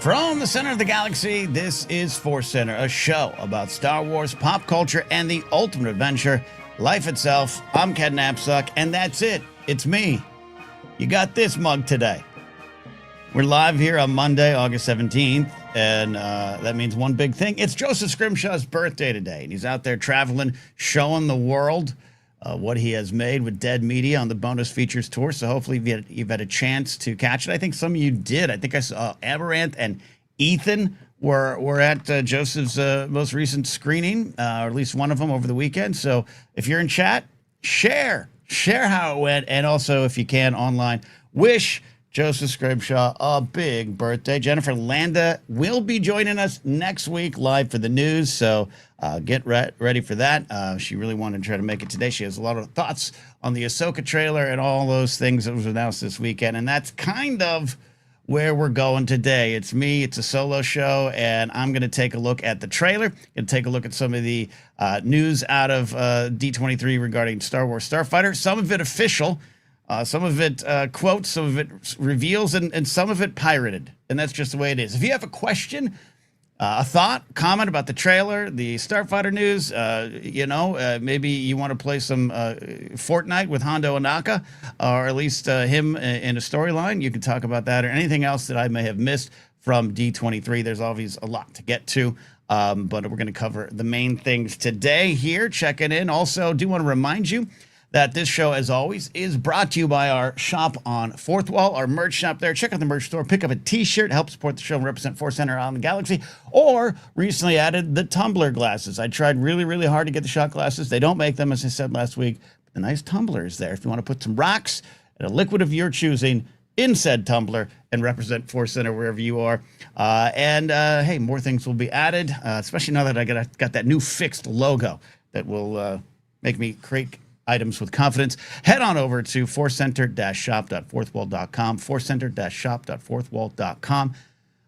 From the center of the galaxy, this is ForceCenter, a show about Star Wars, pop culture, and the ultimate adventure, life itself. I'm Ken Napzok, and that's it. It's me. You got this mug today. We're live here on Monday, August 17th, and that means one big thing. It's Joseph Scrimshaw's birthday today, and he's out there traveling, showing the world what he has made with Dead Media on the bonus features tour. So hopefully you've had a chance to catch it. I think some of you did. I think I saw Amaranth and Ethan were at Joseph's most recent screening, or at least one of them over the weekend. So if you're in chat, share how it went, and also if you can online, wish Joseph Scrimshaw a big birthday. Jennifer Landa will be joining us next week live for the news, so get ready for that. She really wanted to try to make it today. She has a lot of thoughts on the Ahsoka trailer and all those things that was announced this weekend, and that's kind of where we're going today. It's me. It's a solo show, and I'm going to take a look at the trailer, going to take a look at some of the news out of D23 regarding Star Wars Starfighter, some of it official, some of it quotes, some of it reveals, and some of it pirated. And that's just the way it is. If you have a question, a thought, comment about the trailer, the Starfighter news, maybe you want to play some Fortnite with Hondo Anaka, or at least him in a storyline, you can talk about that, or anything else that I may have missed from D23. There's always a lot to get to. But we're going to cover the main things today here. Checking in. Also, do want to remind you that this show, as always, is brought to you by our shop on Fourth Wall, our merch shop there. Check out the merch store. Pick up a t-shirt. Help support the show and represent ForceCenter on the galaxy. Or recently added the tumbler glasses. I tried really, really hard to get the shot glasses. They don't make them, as I said last week. But the nice tumbler is there. If you want to put some rocks and a liquid of your choosing in said tumbler and represent ForceCenter wherever you are. Hey, more things will be added, especially now that I got that new fixed logo that will make me create items with confidence. Head on over to forcecenter-shop.fourthwall.com, forcecenter-shop.fourthwall.com.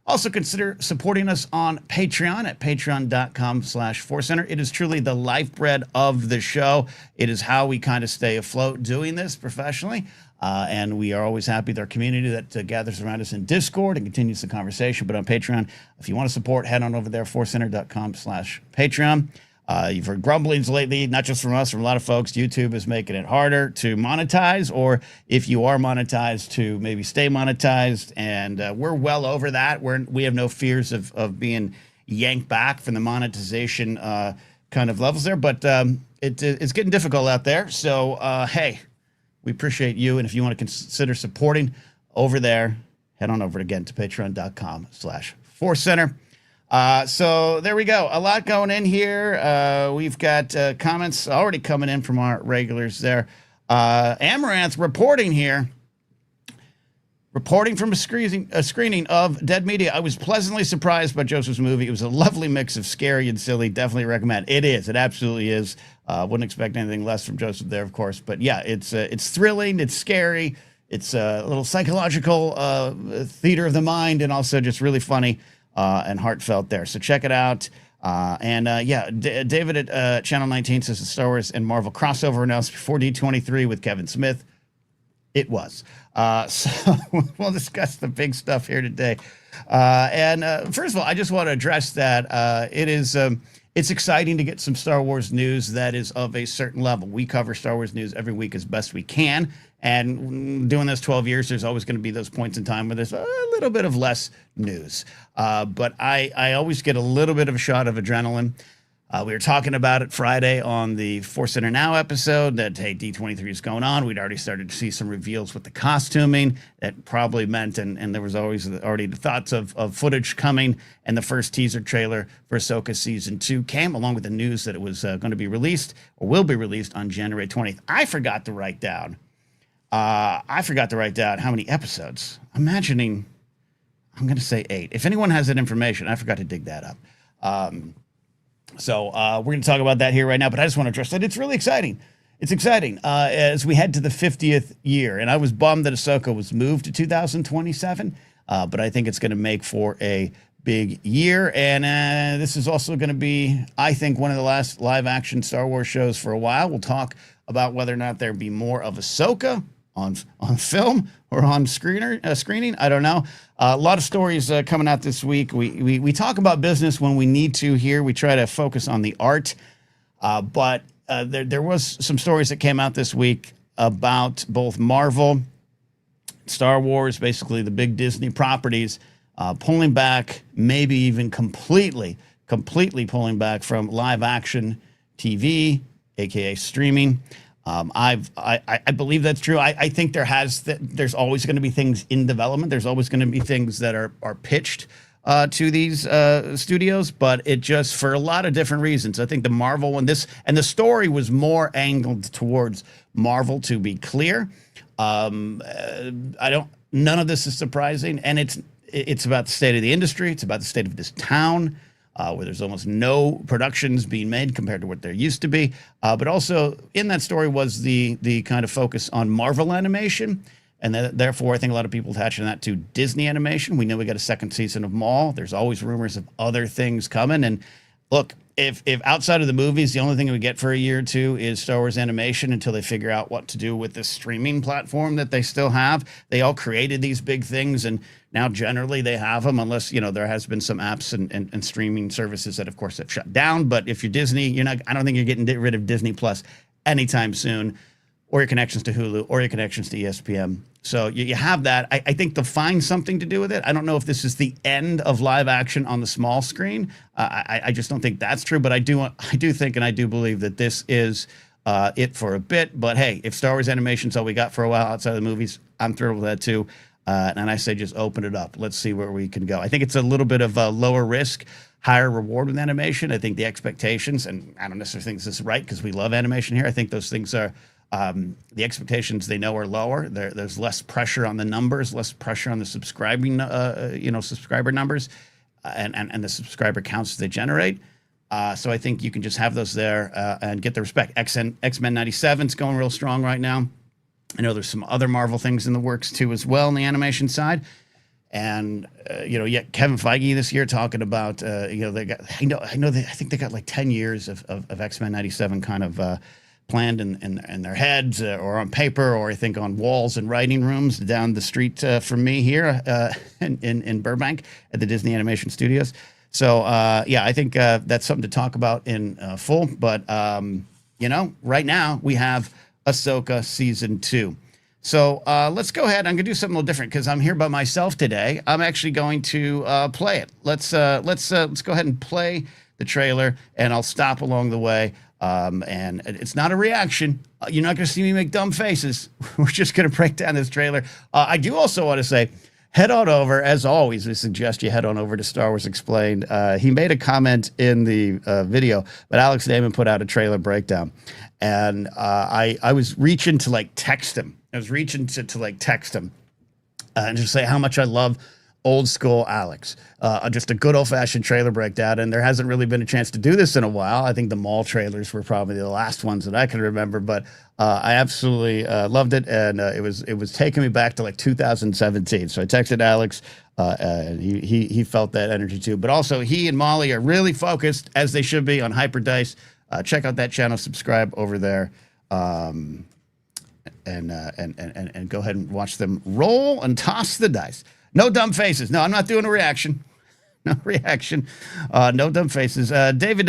Also consider supporting us on Patreon at patreon.com/ForceCenter. It is truly the lifeblood of the show. It is how we kind of stay afloat doing this professionally. And we are always happy with our community that gathers around us in Discord and continues the conversation. But on Patreon, if you want to support, head on over there, forcecenter.com/Patreon. You've heard grumblings lately, not just from us, from a lot of folks. YouTube is making it harder to monetize, or if you are monetized, to maybe stay monetized. And we're well over that. We have no fears of being yanked back from the monetization kind of levels there. But it's getting difficult out there. So, hey, we appreciate you. And if you want to consider supporting over there, head on over again to patreon.com/ForceCenter. So there we go. A lot going in here. We've got comments already coming in from our regulars there. Amaranth reporting here. Reporting from a screening of Dead Media. I was pleasantly surprised by Joseph's movie. It was a lovely mix of scary and silly. Definitely recommend. It is. It absolutely is. Wouldn't expect anything less from Joseph there, of course. But yeah, it's thrilling. It's scary. It's a little psychological theater of the mind, and also just really funny. And heartfelt there. So check it out. David at Channel 19 says the Star Wars and Marvel crossover announced before D23 with Kevin Smith. It was. So we'll discuss the big stuff here today. First of all, I just want to address that it's exciting to get some Star Wars news that is of a certain level. We cover Star Wars news every week as best we can. And doing this 12 years, there's always going to be those points in time where there's a little bit of less news. But I always get a little bit of a shot of adrenaline. We were talking about it Friday on the ForceCenter Now episode that, hey, D23 is going on. We'd already started to see some reveals with the costuming. That probably meant, and there was always already the thoughts of footage coming. And the first teaser trailer for Ahsoka Season 2 came, along with the news that it was going to be released, or will be released, on January 20th. I forgot to write down how many episodes. I'm going to say 8. If anyone has that information, I forgot to dig that up. So we're going to talk about that here right now, but I just want to address that. It's really exciting. It's exciting as we head to the 50th year. And I was bummed that Ahsoka was moved to 2027, but I think it's going to make for a big year. And this is also going to be, I think, one of the last live-action Star Wars shows for a while. We'll talk about whether or not there'll be more of Ahsoka on film or on screening. I don't know. A lot of stories coming out this week. We talk about business when we need to here. We try to focus on the art, but there was some stories that came out this week about both Marvel, Star Wars, basically the big Disney properties, pulling back, maybe even completely pulling back from live action TV, aka streaming. I believe that's true. I think there's always going to be things in development. There's always going to be things that are pitched to these studios, but it just, for a lot of different reasons. I think the Marvel one, and the story was more angled towards Marvel, to be clear. None of this is surprising, and it's about the state of the industry. It's about the state of this town, where there's almost no productions being made compared to what there used to be. But also in that story was the kind of focus on Marvel animation. And therefore, I think a lot of people attaching that to Disney animation. We know we got a second season of Maul. There's always rumors of other things coming. And look, if outside of the movies, the only thing we get for a year or two is Star Wars animation until they figure out what to do with the streaming platform that they still have. They all created these big things, and now generally they have them, unless, there has been some apps and streaming services that, of course, have shut down. But if you're Disney, I don't think you're getting rid of Disney Plus anytime soon, or your connections to Hulu, or your connections to ESPN. So you have that. I think they'll find something to do with it. I don't know if this is the end of live action on the small screen. I just don't think that's true. But I do think, and I do believe that this is it for a bit. But hey, if Star Wars animation's all we got for a while outside of the movies, I'm thrilled with that too. And I say just open it up. Let's see where we can go. I think it's a little bit of a lower risk, higher reward with animation. I think the expectations, and I don't necessarily think this is right because we love animation here. I think those things are, the expectations they know are lower. There's less pressure on the numbers, less pressure on the subscribing, subscriber numbers, and the subscriber counts they generate. So I think you can just have those there and get the respect. X-Men 97 is going real strong right now. I know there's some other Marvel things in the works too as well on the animation side. And Kevin Feige this year talking about they got, I think they got like 10 years of X-Men 97 kind of planned in their heads or on paper, or I think on walls and writing rooms down the street from me here in Burbank at the Disney Animation Studios. So I think that's something to talk about in full. But right now we have Ahsoka season 2. So let's go ahead. I'm gonna do something a little different because I'm here by myself today. I'm actually going to play it. Let's go ahead and play the trailer, and I'll stop along the way. And it's not a reaction. You're not going to see me make dumb faces. We're just going to break down this trailer. I do also want to say, head on over, as always, we suggest you head on over to Star Wars Explained. He made a comment in the video, but Alex Damon put out a trailer breakdown. And I was reaching to text him. And just say how much I love old school Alex. Just a good old fashioned trailer breakdown. And there hasn't really been a chance to do this in a while. I think the mall trailers were probably the last ones that I can remember, but I absolutely loved it. And it was taking me back to 2017. So I texted Alex and he felt that energy too. But also he and Molly are really focused, as they should be, on Hyper Dice. Check out that channel, subscribe over there. And go ahead and watch them roll and toss the dice. No dumb faces. No, I'm not doing a reaction. No reaction. No dumb faces. David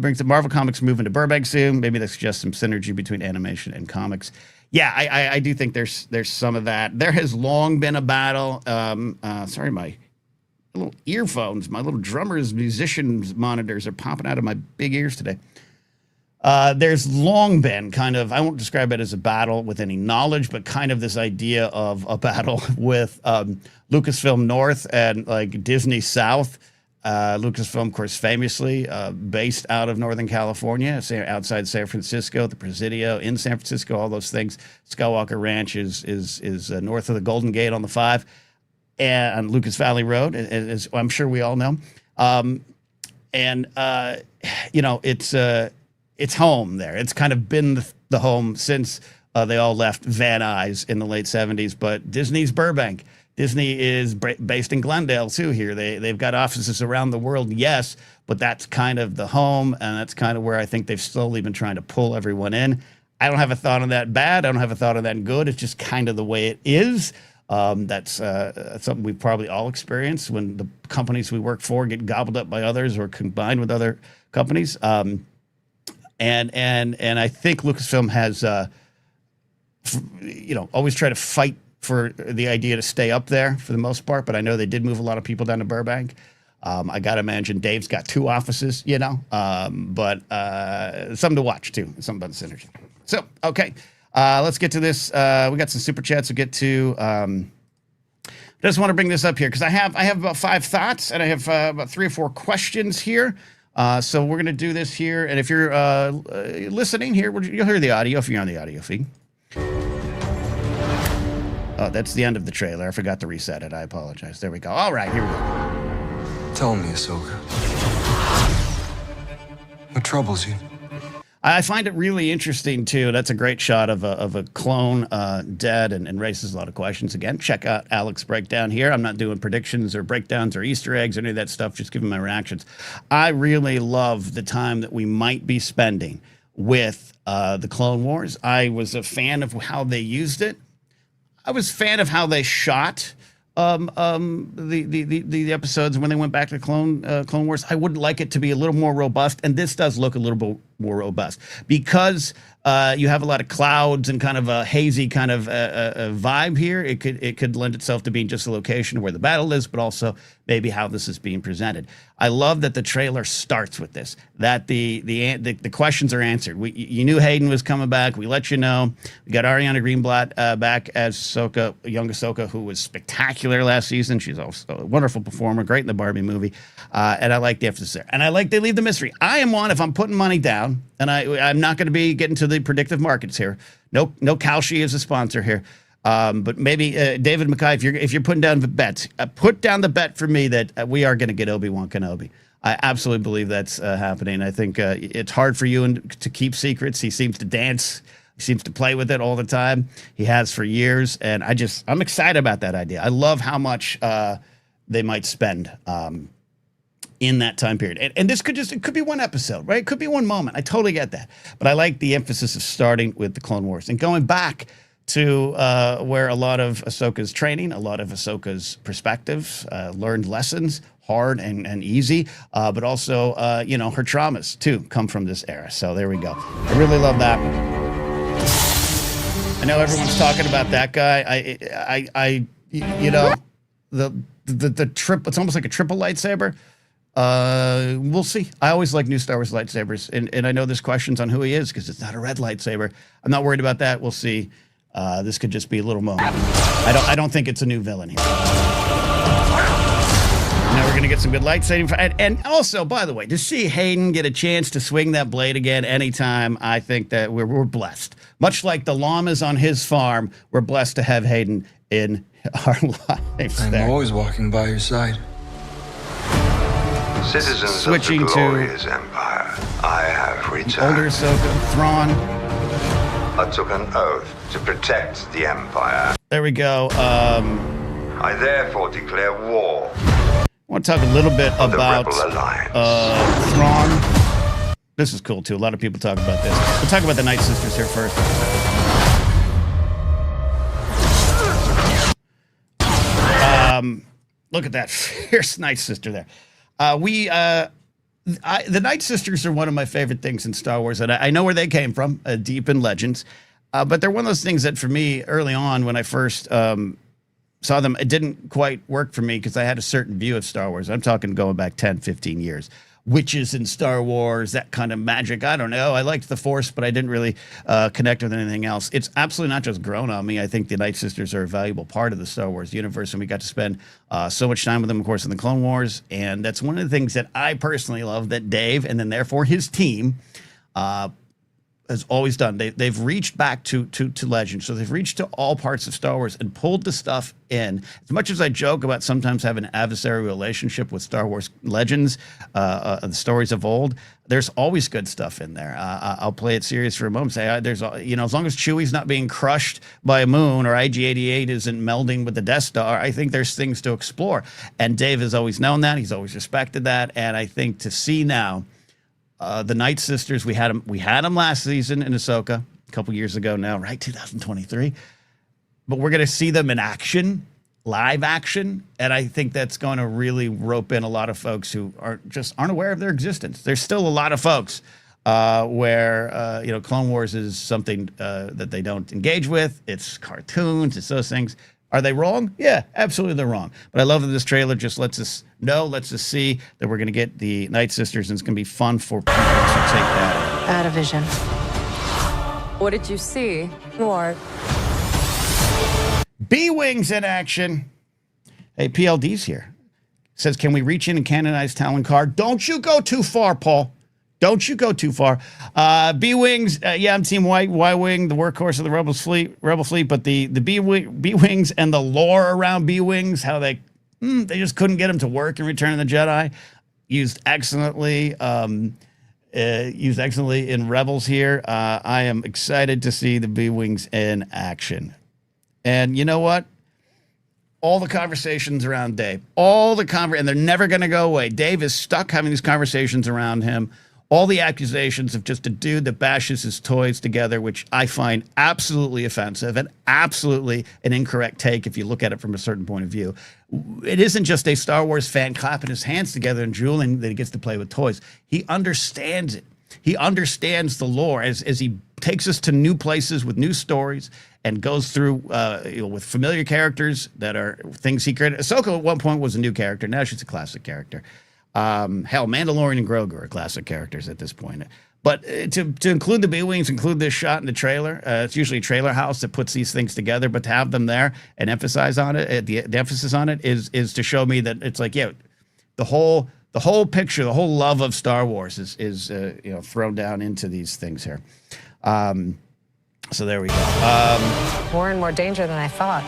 brings up Marvel Comics moving to Burbank soon. Maybe that suggests some synergy between animation and comics. Yeah, I do think there's some of that. There has long been a battle. Sorry, my little earphones, my little drummer's musician's monitors are popping out of my big ears today. There's long been kind of, I won't describe it as a battle with any knowledge, but kind of this idea of a battle with Lucasfilm North and Disney South. Lucasfilm, of course, famously based out of Northern California, outside San Francisco, the Presidio in San Francisco, all those things. Skywalker Ranch is north of the Golden Gate on the 5 and on Lucas Valley Road, as I'm sure we all know. It's home there. It's kind of been the home since they all left Van Nuys in the late 70s. But Disney's Burbank. Disney is based in Glendale, too, here. They've got offices around the world, yes, but that's kind of the home, and that's kind of where I think they've slowly been trying to pull everyone in. I don't have a thought on that bad. I don't have a thought on that good. It's just kind of the way it is. That's something we probably all experience when the companies we work for get gobbled up by others or combined with other companies. And I think Lucasfilm has, always try to fight for the idea to stay up there for the most part. But I know they did move a lot of people down to Burbank. I got to imagine Dave's got 2 offices, but something to watch too. Something about the synergy. So, okay. Let's get to this. We got some super chats to get to. I just want to bring this up here because I have about 5 thoughts and I have about 3 or 4 questions here. So we're going to do this here. And if you're listening here, you'll hear the audio if you're on the audio feed. Oh, that's the end of the trailer. I forgot to reset it. I apologize. There we go. All right, here we go. Tell me, Ahsoka. What troubles you? I find it really interesting, too. That's a great shot of a clone dead and raises a lot of questions. Again, check out Alex's breakdown here. I'm not doing predictions or breakdowns or Easter eggs or any of that stuff, just giving my reactions. I really love the time that we might be spending with the Clone Wars. I was a fan of how they used it. I was a fan of how they shot the episodes when they went back to Clone Wars. I would like it to be a little more robust, and this does look a little bit more robust because you have a lot of clouds and kind of a hazy kind of a vibe here. It could lend itself to being just a location where the battle is, but also maybe how this is being presented. I love that the trailer starts with this, that the questions are answered. You knew Hayden was coming back. We let you know. We got Ariana Greenblatt back as Ahsoka, young Ahsoka, who was spectacular last season. She's also a wonderful performer, great in the Barbie movie. And I like the emphasis there. And I like they leave the mystery. I am one, if I'm putting money down, and I'm not going to be getting to the predictive markets here. No Kalshi is a sponsor here. But maybe David Mackay, if you're putting down the bets, put down the bet for me that we are going to get Obi-Wan Kenobi. I absolutely believe that's happening. I think it's hard for you to keep secrets. He seems to dance. He seems to play with it all the time. He has for years, and I'm excited about that idea. I love how much they might spend in that time period. And this it could be one episode, right? It could be one moment. I totally get that. But I like the emphasis of starting with the Clone Wars and going back to where a lot of Ahsoka's training, a lot of Ahsoka's perspectives, learned lessons, hard and easy, but also, her traumas, too, come from this era. So there we go. I really love that. I know everyone's talking about that guy. The trip, it's almost like a triple lightsaber. We'll see. I always like new Star Wars lightsabers, and I know there's questions on who he is because it's not a red lightsaber. I'm not worried about that. We'll see. This could just be a little moment. I don't think it's a new villain here. Now we're gonna get some good lightsaber, and also, by the way, to see Hayden get a chance to swing that blade again anytime, I think that we're blessed. Much like the llamas on his farm, we're blessed to have Hayden in our lives. I'm always walking by your side. Citizens Switching of the glorious empire, I have returned. Older Ahsoka, Thrawn. I took an oath to protect the empire. There we go. I therefore declare war. I want to talk a little bit about Thrawn. This is cool, too. A lot of people talk about this. We'll talk about the Night Sisters here first. Look at that fierce Night Sister there. The Night Sisters are one of my favorite things in Star Wars, and I know where they came from, deep in Legends. But they're one of those things that, for me, early on, when I first saw them, it didn't quite work for me because I had a certain view of Star Wars. I'm talking going back 10, 15 years. Witches in Star Wars, that kind of magic. I don't know. I liked the Force, but I didn't really connect with anything else. It's absolutely not just grown on me. I think the Night Sisters are a valuable part of the Star Wars universe, and we got to spend so much time with them, of course, in the Clone Wars. And that's one of the things that I personally love that Dave, and then therefore his team, has always done. They've reached back to Legend. So they've reached to all parts of Star Wars and pulled the stuff in. As much as I joke about sometimes having an adversarial relationship with Star Wars Legends, the stories of old, there's always good stuff in there. I'll play it serious for a moment. Say, as long as Chewie's not being crushed by a moon or IG-88 isn't melding with the Death Star, I think there's things to explore. And Dave has always known that. He's always respected that. And I think to see now, the Night Sisters, we had them last season in Ahsoka. a couple years ago now, right? 2023. But we're going to see them in action, live action. And I think that's going to really rope in a lot of folks who aren't aware of their existence. There's still a lot of folks where, Clone Wars is something that they don't engage with. It's cartoons, it's those things. Are they wrong? Yeah, absolutely they're wrong. But I love that this trailer just lets us see that we're going to get the Night Sisters, and it's going to be fun for people to take that. Out of vision. What did you see? More. B-Wings in action. Hey, PLD's here. Says, can we reach in and canonize Talon Karrde? Don't you go too far, Paul. Don't you go too far. B-Wings, I'm Team Y-Wing, the workhorse of the Rebel fleet, but the B-Wings and the lore around B-Wings, how they just couldn't get them to work in Return of the Jedi, used excellently in Rebels here. I am excited to see the B-Wings in action. And you know what? All the conversations around Dave, and they're never going to go away. Dave is stuck having these conversations around him. All the accusations of just a dude that bashes his toys together, which I find absolutely offensive and absolutely an incorrect take if you look at it from a certain point of view. It isn't just a Star Wars fan clapping his hands together and drooling that he gets to play with toys. He understands it. He understands the lore as he takes us to new places with new stories and goes through with familiar characters that are things he created. Ahsoka at one point was a new character. Now she's a classic character. Hell, Mandalorian and Grogu are classic characters at this point. But to include the B-Wings, include this shot in the trailer, it's usually a trailer house that puts these things together, but to have them there and emphasize on it, the emphasis on it is to show me that it's like, the whole picture, the whole love of Star Wars is thrown down into these things here. So there we go. More and more danger than I thought.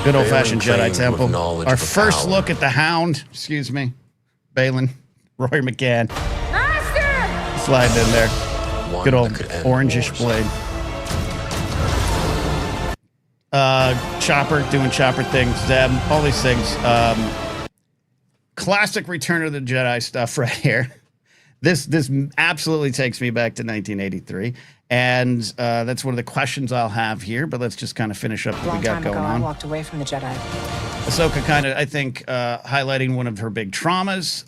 Good old-fashioned Jedi claims Temple. with knowledge Our of first power. look at the Hound. Excuse me. Balin. Roy McCann. Master! Sliding in there. One Good old that could end orangish wars. blade. Chopper doing chopper things. Zeb. All these things. Classic Return of the Jedi stuff right here. This absolutely takes me back to 1983. And that's one of the questions I'll have here, but let's just kind of finish up what we got going I on. walked away from the Jedi. Ahsoka kind of, I think, highlighting one of her big traumas,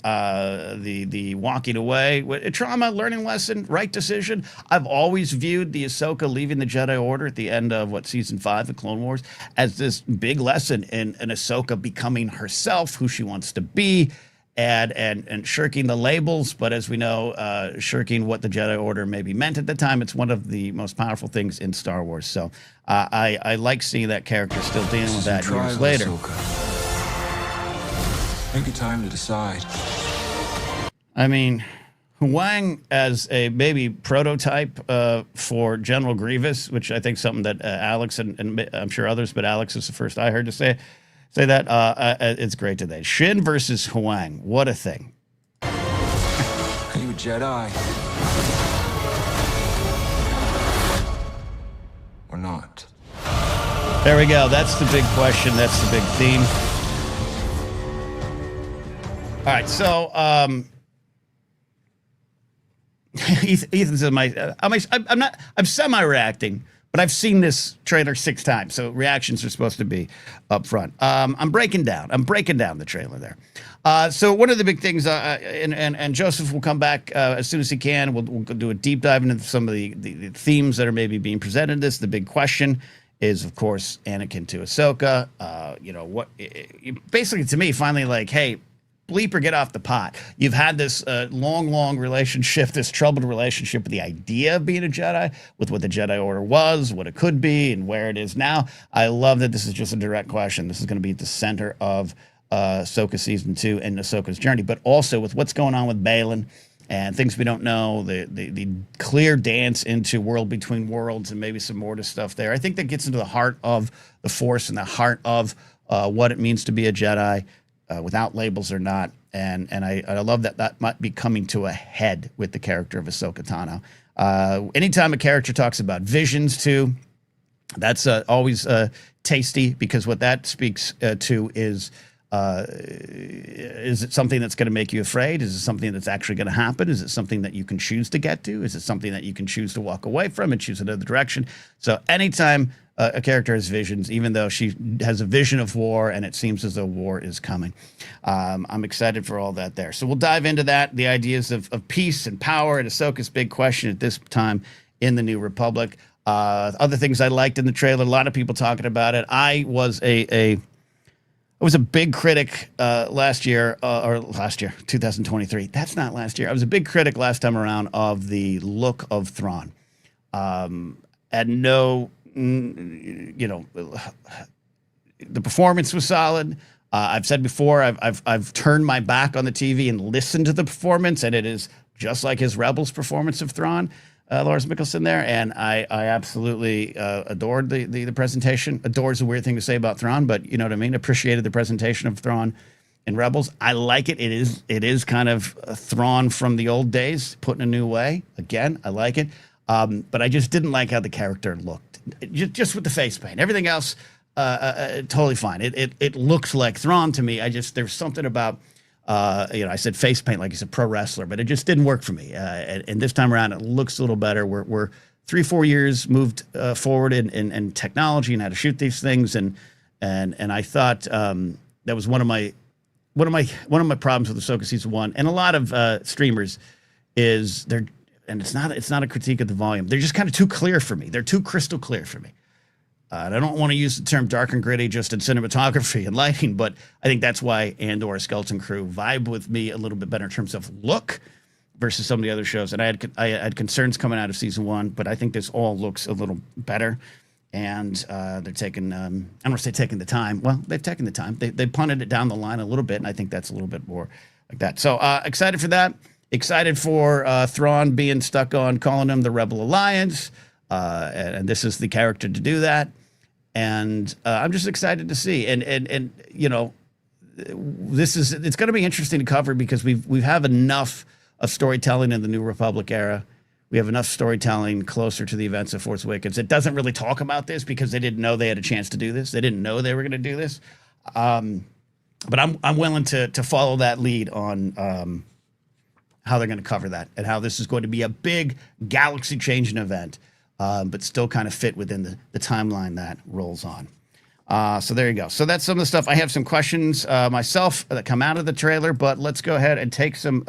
the walking away. A trauma, learning lesson, right decision. I've always viewed the Ahsoka leaving the Jedi Order at the end of, season 5 of Clone Wars as this big lesson in Ahsoka becoming herself, who she wants to be, and shirking the labels. But as we know, shirking what the Jedi Order maybe meant at the time, it's one of the most powerful things in Star Wars. So I like seeing that character still dealing with that Try years it, later. Ahsoka. Take your time to decide. I mean, Huang as a maybe prototype for General Grievous, which I think is something that Alex and I'm sure others, but Alex is the first I heard to say that. It's great today. Shin versus Huang. What a thing. Are you a Jedi? Or not? There we go. That's the big question. That's the big theme. All right. So, Ethan's in I'm semi-reacting, but I've seen this trailer 6 times, so reactions are supposed to be up front. I'm breaking down the trailer there. So one of the big things, and Joseph will come back as soon as he can. We'll do a deep dive into some of the themes that are maybe being presented in this. The big question is, of course, Anakin to Ahsoka. Basically, to me, finally, like, hey, bleeper, get off the pot. You've had this long relationship, this troubled relationship with the idea of being a Jedi, with what the Jedi Order was, what it could be, and where it is now. I love that this is just a direct question. This is going to be at the center of Ahsoka Season 2 and Ahsoka's journey, but also with what's going on with Balin and things we don't know, the clear dance into World Between Worlds and maybe some more to stuff there. I think that gets into the heart of the Force and the heart of what it means to be a Jedi, without labels or not. And I love that might be coming to a head with the character of Ahsoka Tano. Anytime a character talks about visions too, that's always tasty, because what that speaks to is Is it something that's going to make you afraid? Is it something that's actually going to happen? Is it something that you can choose to get to? Is it something that you can choose to walk away from and choose another direction? So anytime a character has visions, even though she has a vision of war and it seems as though war is coming, I'm excited for all that there. So we'll dive into that, the ideas of peace and power, and Ahsoka's big question at this time in the New Republic. Other things I liked in the trailer, a lot of people talking about it. I was a big critic last year, 2023. That's not last year. I was a big critic last time around of the look of Thrawn. And no, the performance was solid. I've said before, I've turned my back on the TV and listened to the performance, and it is just like his Rebels performance of Thrawn. Lars Mikkelsen there, and I absolutely adored the presentation. Adore is a weird thing to say about Thrawn, but you know what I mean. Appreciated the presentation of Thrawn in Rebels. I like it. It is kind of Thrawn from the old days, put in a new way. Again, I like it, but I just didn't like how the character looked. Just with the face paint, everything else totally fine. It looks like Thrawn to me. There's something about. I said face paint like he's a pro wrestler, but it just didn't work for me. And this time around, it looks a little better. We're 3-4 years moved forward in technology and how to shoot these things, and I thought that was one of my problems with Ahsoka season 1, and a lot of streamers is they're, and it's not a critique of the volume. They're just kind of too clear for me. They're too crystal clear for me. And I don't want to use the term dark and gritty just in cinematography and lighting, but I think that's why Andor Skeleton Crew vibe with me a little bit better in terms of look versus some of the other shows. And I had concerns coming out of season 1, but I think this all looks a little better. And they're taking, I don't want to say taking the time. Well, they've taken the time. They punted it down the line a little bit, and I think that's a little bit more like that. So excited for that. Excited for Thrawn being stuck on calling him the Rebel Alliance. And this is the character to do that. And I'm just excited to see. And it's going to be interesting to cover because we have enough of storytelling in the New Republic era. We have enough storytelling closer to the events of Force Awakens. It doesn't really talk about this because they didn't know they had a chance to do this. They didn't know they were going to do this. But I'm willing to follow that lead on how they're going to cover that and how this is going to be a big galaxy-changing event. But still kind of fit within the timeline that rolls on. So there you go. So that's some of the stuff. I have some questions myself that come out of the trailer, but let's go ahead and take some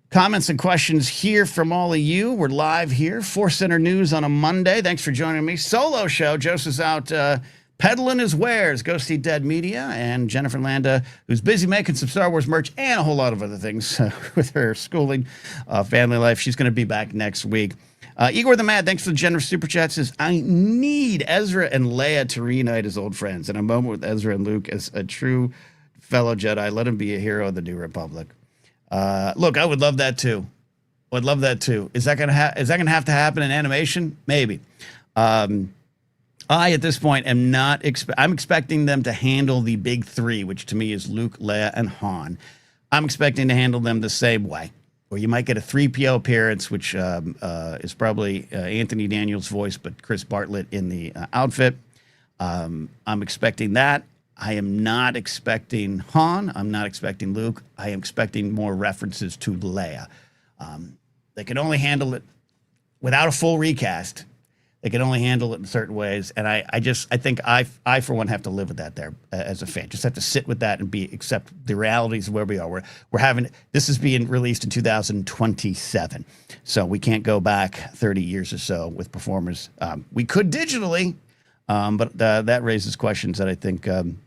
comments and questions here from all of you. We're live here, ForceCenter News on a Monday. Thanks for joining me. Solo show. Joseph's out peddling his wares. Go see Dead Media, and Jennifer Landa, who's busy making some Star Wars merch and a whole lot of other things with her schooling, family life. She's going to be back next week. Igor the Mad, thanks for the generous super chat, says, I need Ezra and Leia to reunite as old friends in a moment with Ezra and Luke as a true fellow Jedi. Let him be a hero of the New Republic. Look, I would love that too. Would love that too. Is that gonna have to happen in animation? Maybe. I at this point am not. I'm expecting them to handle the big three, which to me is Luke, Leia, and Han. I'm expecting to handle them the same way. Or you might get a 3PO appearance, which is probably Anthony Daniels' voice, but Chris Bartlett in the outfit. I'm expecting that. I am not expecting Han. I'm not expecting Luke. I am expecting more references to Leia. They can only handle it without a full recast. They can only handle it in certain ways, and I think I for one have to live with that there as a fan. Just have to sit with that and accept the realities of where we are. We're having this is being released in 2027, so we can't go back 30 years or so with performers. We could digitally, but that raises questions that I think I'm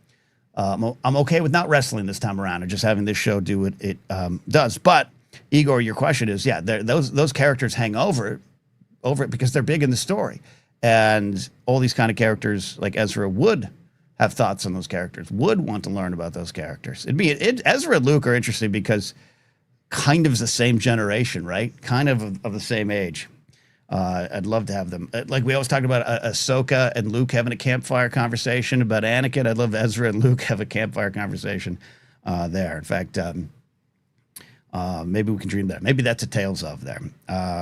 okay with not wrestling this time around and just having this show do what it does. But Igor, your question is, yeah, those characters hang over it because they're big in the story, and all these kind of characters like Ezra would have thoughts on those characters, would want to learn about those characters. Ezra and Luke are interesting because kind of the same generation, right? Kind of the same age. I'd love to have them. Like we always talked about Ahsoka and Luke having a campfire conversation about Anakin. I'd love Ezra and Luke have a campfire conversation there. In fact, maybe we can dream that. Maybe that's a Tales of there.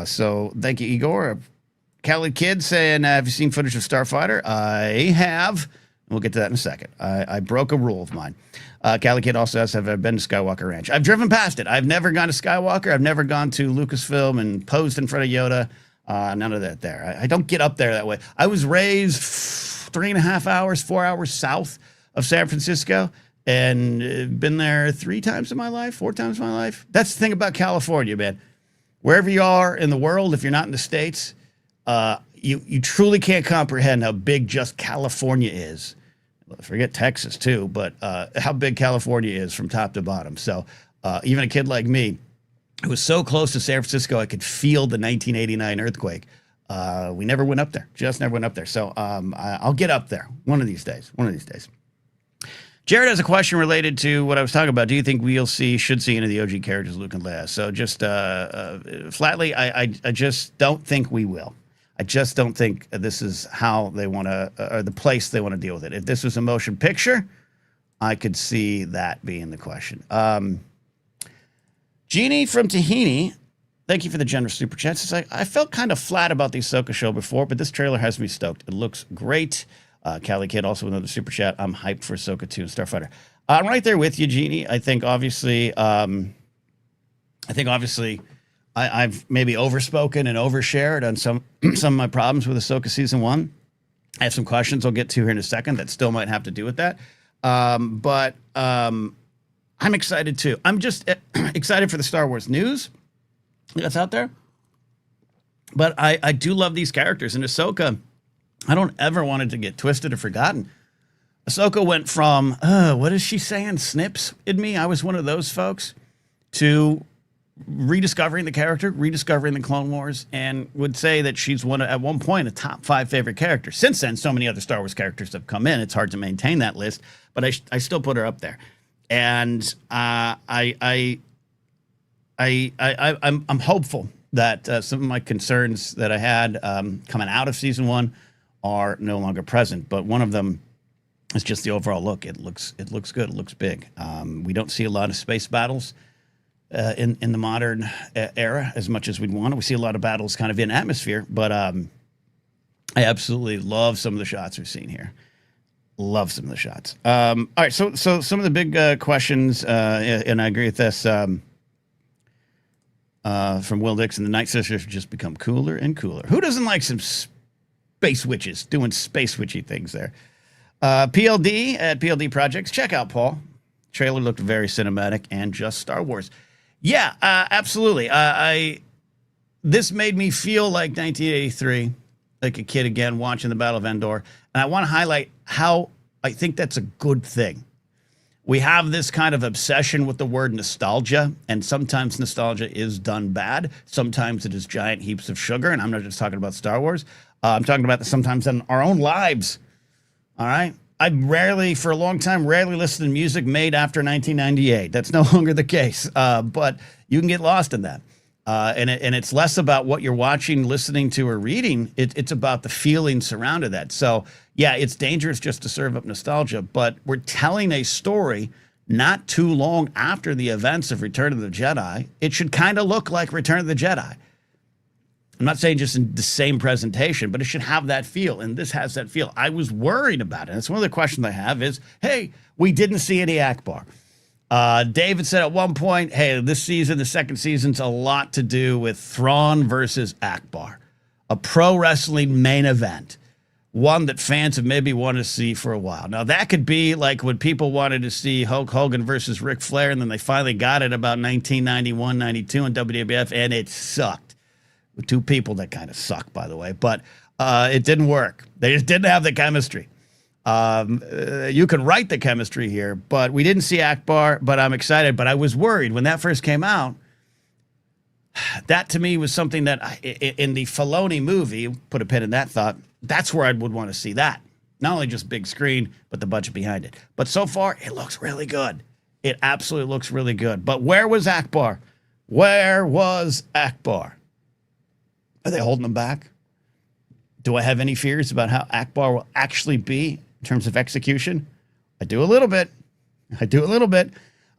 So thank you, Igor. Cali Kid saying, have you seen footage of Starfighter? I have. We'll get to that in a second. I broke a rule of mine. Cali Kid also asks, have I been to Skywalker Ranch? I've driven past it. I've never gone to Skywalker. I've never gone to Lucasfilm and posed in front of Yoda. None of that there. I don't get up there that way. I was raised 3.5 hours, 4 hours south of San Francisco, and been there 3 times in my life, 4 times in my life. That's the thing about California, man. Wherever you are in the world, if you're not in the States, you truly can't comprehend how big just California is. Forget Texas too, but how big California is from top to bottom. So even a kid like me, who was so close to San Francisco, I could feel the 1989 earthquake. We never went up there, just never went up there. So I'll get up there one of these days, Jared has a question related to what I was talking about. Do you think should see any of the OG characters, Luke and Leia? So just flatly, I just don't think we will. I just don't think this is how they want to, or the place they want to deal with it. If this was a motion picture, I could see that being the question. Jeannie from Tahini, thank you for the generous super chats. It's like, I felt kind of flat about the Ahsoka show before, but this trailer has me stoked. It looks great. Cali Kid also with another super chat. I'm hyped for Ahsoka 2 and Starfighter. I'm right there with you, Jeannie. I think obviously, I've maybe overspoken and overshared on some of my problems with Ahsoka season 1. I have some questions I'll get to here in a second that still might have to do with that. But I'm excited too. I'm just excited for the Star Wars news that's out there. But I do love these characters. And Ahsoka, I don't ever want it to get twisted or forgotten. Ahsoka went from, what is she saying? Snips in me. I was one of those folks, to rediscovering the character, rediscovering the Clone Wars, and would say that she's at one point a top 5 favorite character. Since then, so many other Star Wars characters have come in. It's hard to maintain that list, but I still put her up there. And I'm hopeful that some of my concerns that I had coming out of season 1 are no longer present. But one of them is just the overall look. It looks good. It looks big. We don't see a lot of space battles in the modern era as much as we'd want. We see a lot of battles kind of in atmosphere, but I absolutely love some of the shots we've seen here. Love some of the shots. All right, so some of the big questions, and I agree with this, from Will Dixon, the Night Sisters have just become cooler and cooler. Who doesn't like some space witches doing space witchy things there? PLD at PLD Projects. Check out Paul. Trailer looked very cinematic and just Star Wars. Yeah, absolutely. This made me feel like 1983, like a kid again watching the Battle of Endor. And I want to highlight how I think that's a good thing. We have this kind of obsession with the word nostalgia, and sometimes nostalgia is done bad. Sometimes it is giant heaps of sugar, and I'm not just talking about Star Wars. I'm talking about sometimes in our own lives. All right? I for a long time, listened to music made after 1998. That's no longer the case, but you can get lost in that. And it's less about what you're watching, listening to, or reading. It's about the feeling surrounded that. So, yeah, it's dangerous just to serve up nostalgia, but we're telling a story not too long after the events of Return of the Jedi. It should kind of look like Return of the Jedi. I'm not saying just in the same presentation, but it should have that feel, and this has that feel. I was worried about it. That's one of the questions I have is, hey, we didn't see any Akbar. David said at one point, hey, this season, the second season's a lot to do with Thrawn versus Akbar, a pro wrestling main event, one that fans have maybe wanted to see for a while. Now, that could be like when people wanted to see Hulk Hogan versus Ric Flair, and then they finally got it about 1991, 92 in WWF, and it sucked. With 2 people that kind of suck, by the way, but it didn't work. They just didn't have the chemistry. You can write the chemistry here, but we didn't see Akbar, but I'm excited. But I was worried when that first came out. That to me was something that in the Filoni movie, put a pin in that thought, that's where I would want to see that. Not only just big screen, but the budget behind it. But so far, it looks really good. It absolutely looks really good. But where was Akbar? Where was Akbar? Are they holding them back? Do I have any fears about how Akbar will actually be in terms of execution? I do a little bit.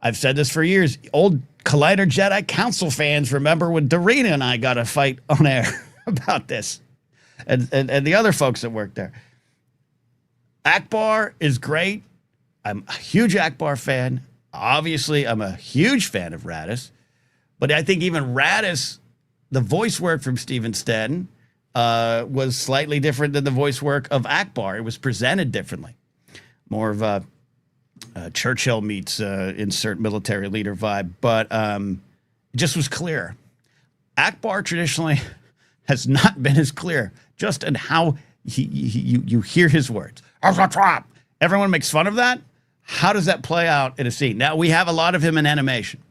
I've said this for years. Old Collider Jedi Council fans remember when Darina and I got a fight on air about this, and the other folks that work there. Akbar is great. I'm a huge Akbar fan. Obviously, I'm a huge fan of Radis. But I think even Radis, the voice work from Steven Stanton was slightly different than the voice work of Akbar. It was presented differently. More of a Churchill meets insert military leader vibe. But it just was clear. Akbar traditionally has not been as clear just in how you hear his words. As a trap. Everyone makes fun of that. How does that play out in a scene? Now, we have a lot of him in animation.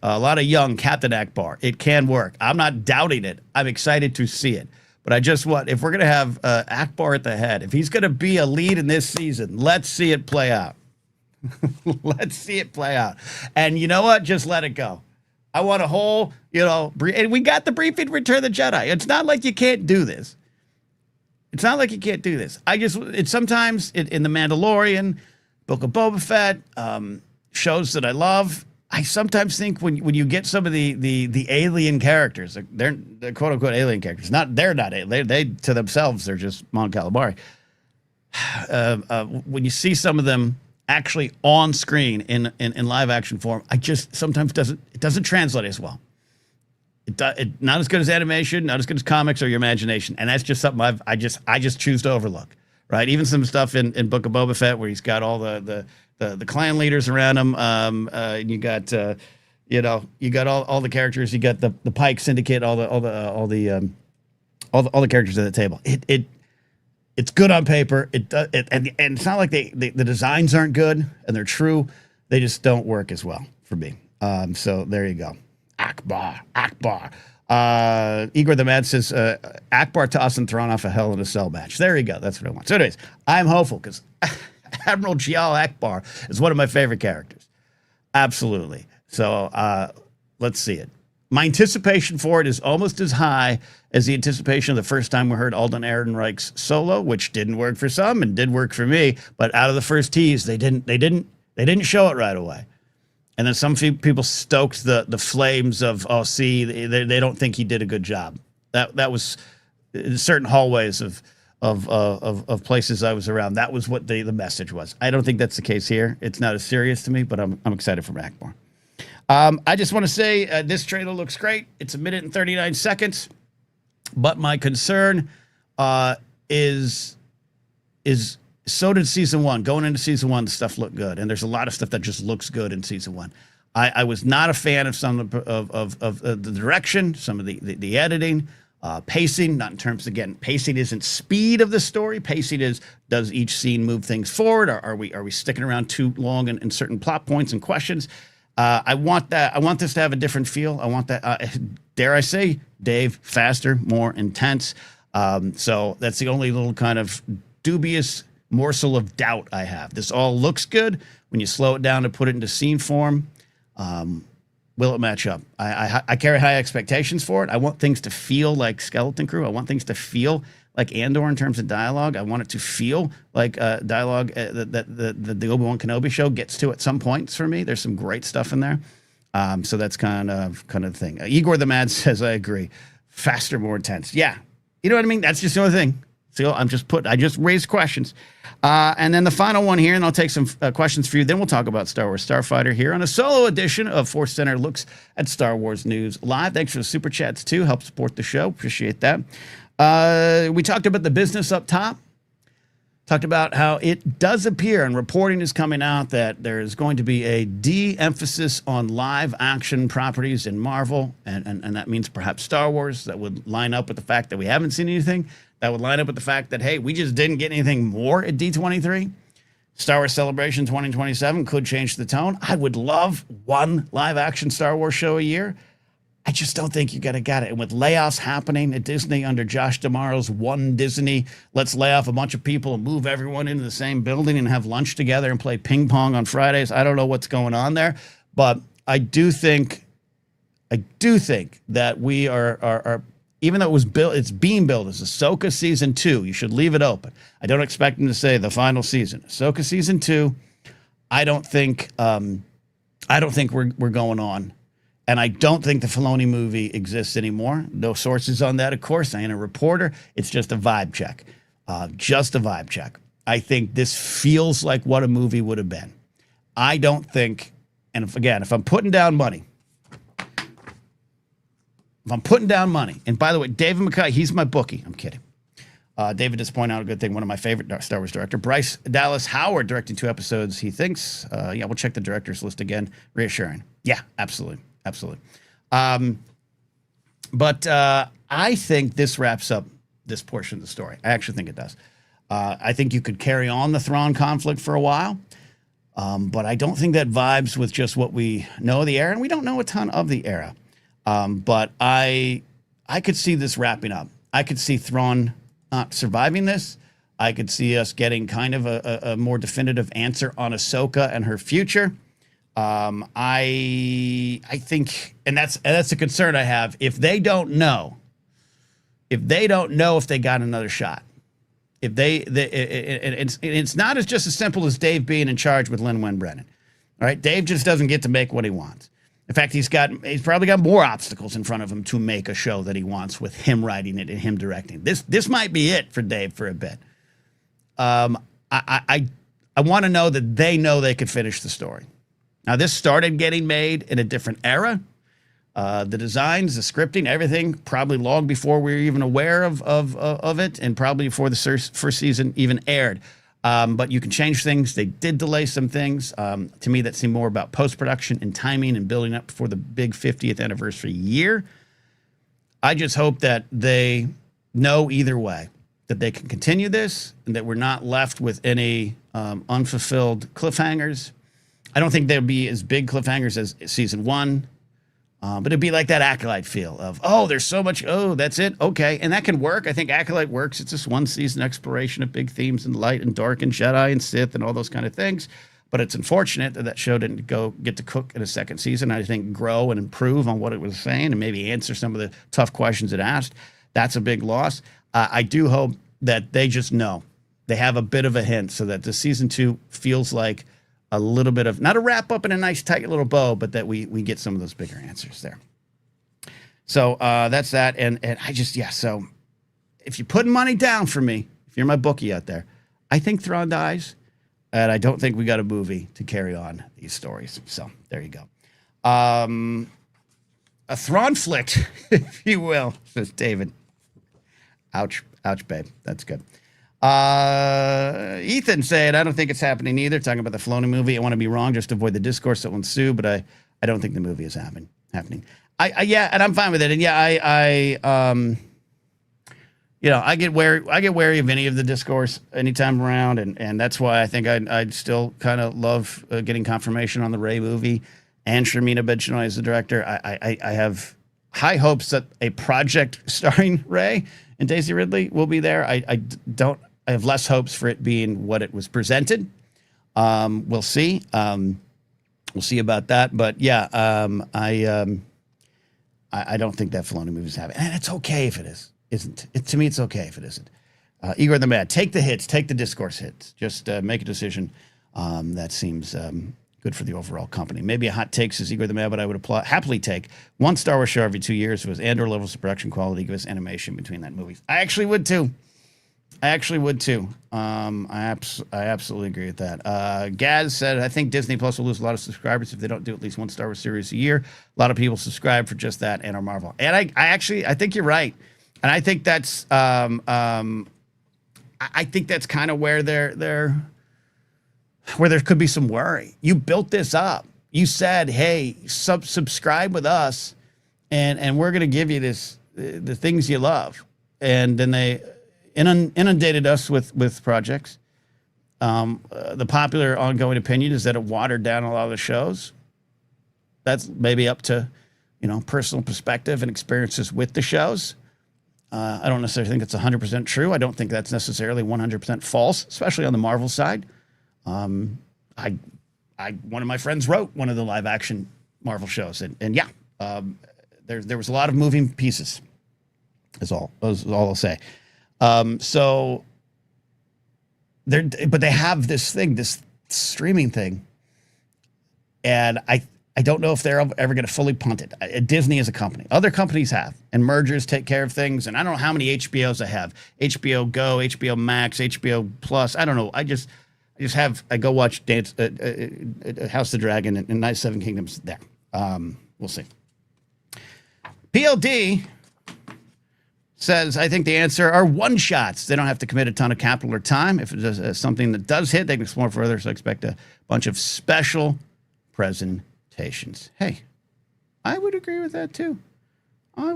A lot of young Captain Akbar. It can work. I'm not doubting it. I'm excited to see it. But I just want, if we're going to have Akbar at the head, if he's going to be a lead in this season, let's see it play out. Let's see it play out. And you know what? Just let it go. I want a whole, and we got the briefing Return of the Jedi. It's not like you can't do this. It's not like you can't do this. It's sometimes in The Mandalorian, Book of Boba Fett, shows that I love. I sometimes think when you get some of the alien characters, they're quote unquote alien characters. They're not alien. They to themselves they're just Mon Calamari. When you see some of them actually on screen in live action form, I just sometimes doesn't translate as well. It not as good as animation, not as good as comics or your imagination, and that's just something I just choose to overlook. Right, even some stuff in Book of Boba Fett where he's got all the clan leaders around him. And you got you got all the characters. You got the Pike Syndicate, all the characters at the table. It's good on paper. And it's not like the designs aren't good and they're true. They just don't work as well for me. So there you go. Akbar. Igor the Mad says, Akbar tossed and thrown off a Hell in a Cell match. There you go. That's what I want. So anyways, I'm hopeful because Admiral Jial Akbar is one of my favorite characters. Absolutely. So let's see it. My anticipation for it is almost as high as the anticipation of the first time we heard Alden Ehrenreich's solo, which didn't work for some and did work for me. But out of the first tease, they didn't show it right away. And then some people stoked the flames of, they don't think he did a good job. That was in certain hallways of places I was around. That was what the message was. I don't think that's the case here. It's not as serious to me, but I'm excited for Akbar. I just want to say this trailer looks great. It's 1 minute and 39 seconds. But my concern is so did season one. Going into season one, the stuff looked good, and there's a lot of stuff that just looks good in season one. I was not a fan of some of the direction, some of the editing, pacing. Not in terms, again, pacing isn't speed of the story. Pacing is, does each scene move things forward? Are we sticking around too long in certain plot points and questions? I want that. I want this to have a different feel. I want that. Dare I say, Dave, faster, more intense. So that's the only little kind of dubious morsel of doubt I have. This all looks good. When you slow it down to put it into scene form, will it match up? I carry high expectations for it. I want things to feel like Skeleton Crew. I want things to feel like Andor in terms of dialogue. I want it to feel like dialogue that the Obi-Wan Kenobi show gets to at some points for me. There's some great stuff in there. So that's kind of the thing. Igor the Mad says, I agree. Faster, more intense. Yeah. You know what I mean? That's just the only thing. So I just raised questions. And then the final one here, and I'll take some questions for you. Then we'll talk about Star Wars Starfighter here on a solo edition of ForceCenter Looks at Star Wars News Live. Thanks for the super chats too. Help support the show. Appreciate that. We talked about the business up top. Talked about how it does appear, and reporting is coming out, that there is going to be a de-emphasis on live action properties in Marvel, and that means perhaps Star Wars. That would line up with the fact that we haven't seen anything. That would line up with the fact that, hey, we just didn't get anything more at D23. Star Wars Celebration 2027 could change the tone. I would love one live action Star Wars show a year. I just don't think you got it. And with layoffs happening at Disney under Josh D'Amaro's One Disney, let's lay off a bunch of people and move everyone into the same building and have lunch together and play ping pong on Fridays. I don't know what's going on there, but I do think that we are even though it's being billed as Ahsoka season 2, you should leave it open. I don't expect them to say the final season. Ahsoka season 2. I don't think we're going on. And I don't think the Filoni movie exists anymore. No sources on that, of course. I ain't a reporter. It's just a vibe check. Just a vibe check. I think this feels like what a movie would have been. I don't think, and if I'm putting down money, and by the way, David McKay, he's my bookie. I'm kidding. David does point out a good thing. One of my favorite Star Wars director, Bryce Dallas Howard, directing 2 episodes. He thinks, we'll check the director's list again. Reassuring. Yeah, absolutely. But I think this wraps up this portion of the story. I actually think it does. I think you could carry on the Thrawn conflict for a while, but I don't think that vibes with just what we know of the era, and we don't know a ton of the era. But I could see this wrapping up. I could see Thrawn not surviving this. I could see us getting kind of a more definitive answer on Ahsoka and her future. I think, and that's a concern I have. If they don't know if they got another shot, it's not just as simple as Dave being in charge with Lin-Wen Brennan. All right, Dave just doesn't get to make what he wants. In fact, he's probably got more obstacles in front of him to make a show that he wants with him writing it and him directing. This might be it for Dave for a bit. I want to know that they know they could finish the story. Now, this started getting made in a different era. The designs, the scripting, everything, probably long before we were even aware of it, and probably before the first season even aired. But you can change things. They did delay some things. To me, that seemed more about post-production and timing and building up for the big 50th anniversary year. I just hope that they know either way that they can continue this and that we're not left with any unfulfilled cliffhangers. I don't think there'll be as big cliffhangers as season 1. But it'd be like that Acolyte feel of, there's so much, that's it, okay. And that can work. I think Acolyte works. It's just one season exploration of big themes and light and dark and Jedi and Sith and all those kind of things. But it's unfortunate that show didn't get to cook in a second season. I think grow and improve on what it was saying and maybe answer some of the tough questions it asked. That's a big loss. I do hope that they just know. They have a bit of a hint so that the season 2 feels like a little bit of, not a wrap up in a nice tight little bow, but that we get some of those bigger answers there. So that's that. And I just, so if you're putting money down for me, if you're my bookie out there, I think Thrawn dies, and I don't think we got a movie to carry on these stories. So there you go. A Thrawn flick, if you will, says David. Ouch, babe. That's good. Ethan said, I don't think it's happening either. Talking about the Filoni movie. I want to be wrong just to avoid the discourse that will ensue, but I don't think the movie is happening. And I'm fine with it. And I get wary of any of the discourse anytime around. And that's why I think I'd still kind of love getting confirmation on the Rey movie and Sharmina Ben-Shinoy as the director. I have high hopes that a project starring Rey and Daisy Ridley will be there. I have less hopes for it being what it was presented. We'll see. We'll see about that. But I don't think that Filoni movie is happening. And it's okay if it isn't. To me, it's okay if it isn't. Igor the Mad, take the hits, take the discourse hits. Just make a decision that seems good for the overall company. Maybe a hot take, says Igor the Mad, but I would happily take one Star Wars show every 2 years if it was Andor levels of production quality, give us animation between that movies. I actually would too. I absolutely agree with that. Gaz said, I think Disney Plus will lose a lot of subscribers if they don't do at least one Star Wars series a year. A lot of people subscribe for just that and are Marvel. And I think you're right. And I think that's kind of where where there could be some worry. You built this up. You said, hey, subscribe with us and we're going to give you the things you love. And then they inundated us with projects. The popular ongoing opinion is that it watered down a lot of the shows. That's maybe up to, personal perspective and experiences with the shows. I don't necessarily think it's 100% true. I don't think that's necessarily 100% false, especially on the Marvel side. One of my friends wrote one of the live action Marvel shows, and there was a lot of moving pieces. Is all I'll say. But they have this streaming thing, and I I don't know if they're ever going to fully punt it. Disney is a company. Other companies have, and mergers take care of things. And I don't know how many HBOs I have. HBO Go, HBO Max, HBO Plus. I don't know. I go watch House of the Dragon and Night of the Seven Kingdoms there. We'll see. PLD says, I think the answer are one-shots. They don't have to commit a ton of capital or time. If it's something that does hit, they can explore further. So I expect a bunch of special presentations. Hey, I would agree with that too. A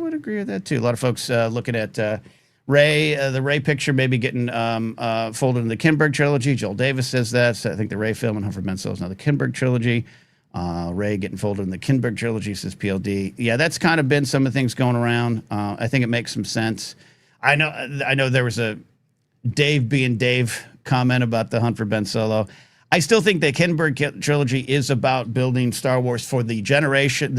lot of folks looking at Rey, the Rey picture maybe getting folded in the Kinberg trilogy. Joel Davis says that. So I think the Rey film and Humphrey Bensel is now the Kinberg trilogy. Rey getting folded in the Kinberg trilogy, says PLD. Yeah, that's kind of been some of the things going around. I think it makes some sense. I know there was a Dave being Dave comment about the Hunt for Ben Solo. I still think the Kinberg trilogy is about building Star Wars for the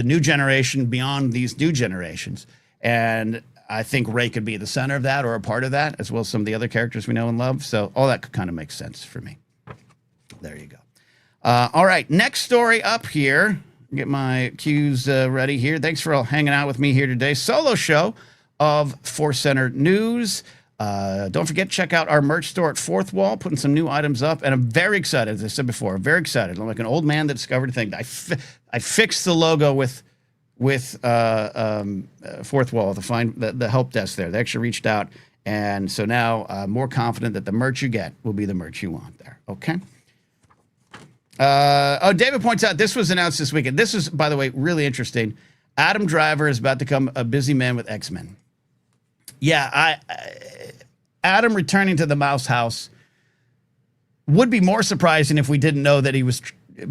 new generation beyond these new generations. And I think Rey could be the center of that or a part of that, as well as some of the other characters we know and love. So all that could kind of make sense for me. There you go. All right, next story up here. Get my cues ready here. Thanks for all hanging out with me here today. Solo show of ForceCenter News. Don't forget, check out our merch store at Fourth Wall, putting some new items up. And I'm very excited, as I said before, I'm very excited. I'm like an old man that discovered a thing. I fixed the logo with Fourth Wall, the help desk there. They actually reached out. And so now I'm more confident that the merch you get will be the merch you want there. Okay? David points out this was announced this weekend. This is, by the way, really interesting. Adam Driver is about to become a busy man with X-Men. Yeah, Adam returning to the Mouse House would be more surprising if we didn't know that he was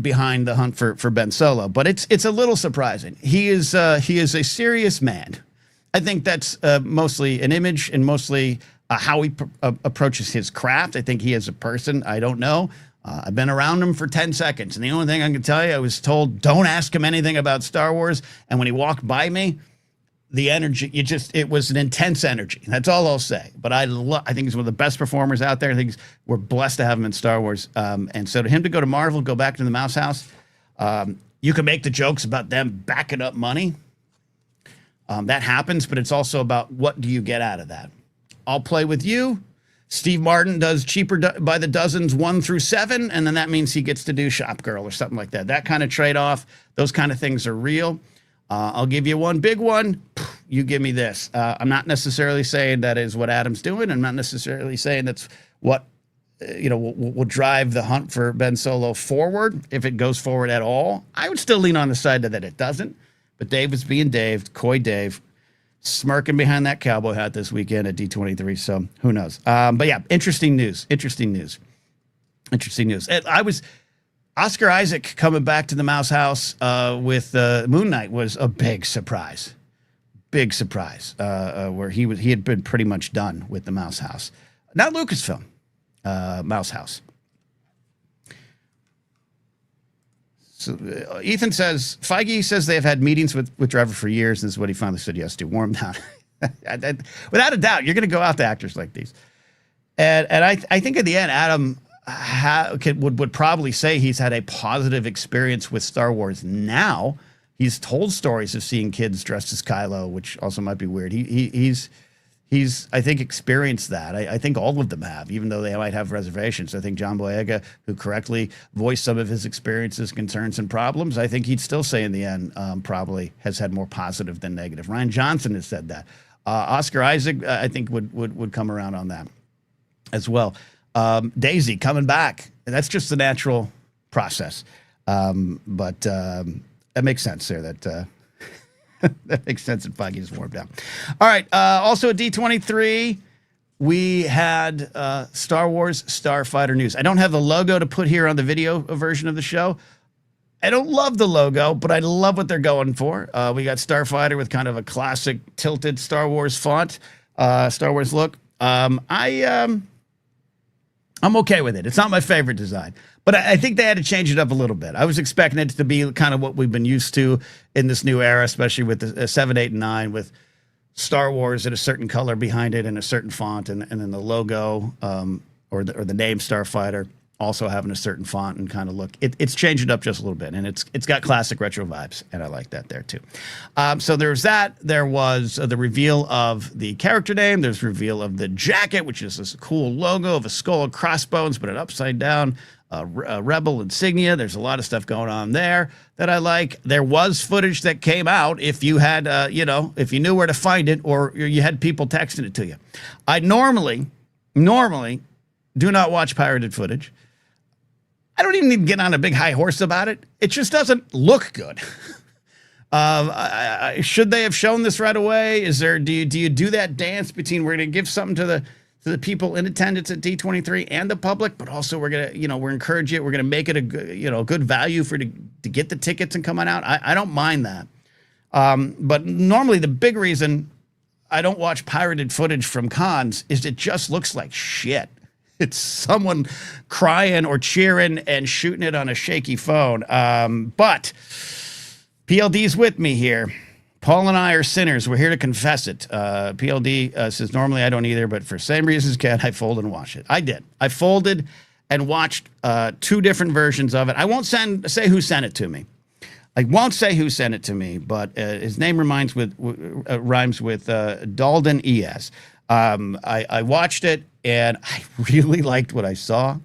behind the hunt for Ben Solo. But it's a little surprising. He is a serious man. I think that's mostly an image and mostly how he approaches his craft. I think he is a person. I don't know. I've been around him for 10 seconds. And the only thing I can tell you, I was told, don't ask him anything about Star Wars. And when he walked by me, the energy, it was an intense energy. That's all I'll say. But I think he's one of the best performers out there. I think we're blessed to have him in Star Wars. And so to him to go to Marvel, go back to the Mouse House, you can make the jokes about them backing up money. That happens, but it's also about what do you get out of that? I'll play with you. Steve Martin does cheaper by the dozens 1 through 7, and then that means he gets to do Shop Girl or something like that. That kind of trade-off, those kind of things are real. I'll give you one big one. You give me this. I'm not necessarily saying that is what Adam's doing. I'm not necessarily saying that's what will drive the hunt for Ben Solo forward, if it goes forward at all. I would still lean on the side that it doesn't. But Dave is being Dave, coy Dave, smirking behind that cowboy hat this weekend at D23. So who knows? But yeah, interesting news. Oscar Isaac coming back to the Mouse House with Moon Knight was a big surprise. Where he had been pretty much done with the Mouse House. Not Lucasfilm, Mouse House. So Ethan says, Feige says they have had meetings with Driver for years, and this is what he finally said yes to. Warm down. Without a doubt, you're going to go out to actors like these. And I think in the end, Adam would probably say he's had a positive experience with Star Wars now. He's told stories of seeing kids dressed as Kylo, which also might be weird. He's I think, experienced that. I think all of them have, even though they might have reservations. I think John Boyega, who correctly voiced some of his experiences, concerns, and problems, I think he'd still say in the end probably has had more positive than negative. Ryan Johnson has said that. Oscar Isaac, I think, would come around on that as well. Daisy coming back. That's just the natural process. But that makes sense there. That makes sense that Feige is warmed down. All right. Also at D23, we had Star Wars Starfighter news. I don't have the logo to put here on the video version of the show. I don't love the logo, but I love what they're going for. We got Starfighter with kind of a classic tilted Star Wars font, Star Wars look. I'm okay with it. It's not my favorite design, but I think they had to change it up a little bit. I was expecting it to be kind of what we've been used to in this new era, especially with the 7, 8, and 9, with Star Wars in a certain color behind it and a certain font, and then the logo or the name Starfighter also having a certain font and kind of look. It's changed it up just a little bit, and it's got classic retro vibes, and I like that there too. So there's that. There was the reveal of the character name. There's reveal of the jacket, which is this cool logo of a skull and crossbones, but an upside down rebel insignia. There's a lot of stuff going on there that I like. There was footage that came out if you had, if you knew where to find it, or you had people texting it to you. I normally do not watch pirated footage. I don't even need to get on a big high horse about it. It just doesn't look good. Should they have shown this right away? Do you do that dance between we're going to give something to the people in attendance at D23 and the public, but also we're going to, we're encourage it. We're going to make it a good value to get the tickets and come on out. I don't mind that. But normally the big reason I don't watch pirated footage from cons is it just looks like shit. It's someone crying or cheering and shooting it on a shaky phone. But PLD's with me here. Paul and I are sinners. We're here to confess it. PLD says, normally I don't either, but for same reasons, Ken, I fold and watch it. I did. I folded and watched 2 different versions of it. I won't say who sent it to me. I won't say who sent it to me, but his name rhymes with Dalden E.S. I watched it, and I really liked what I saw.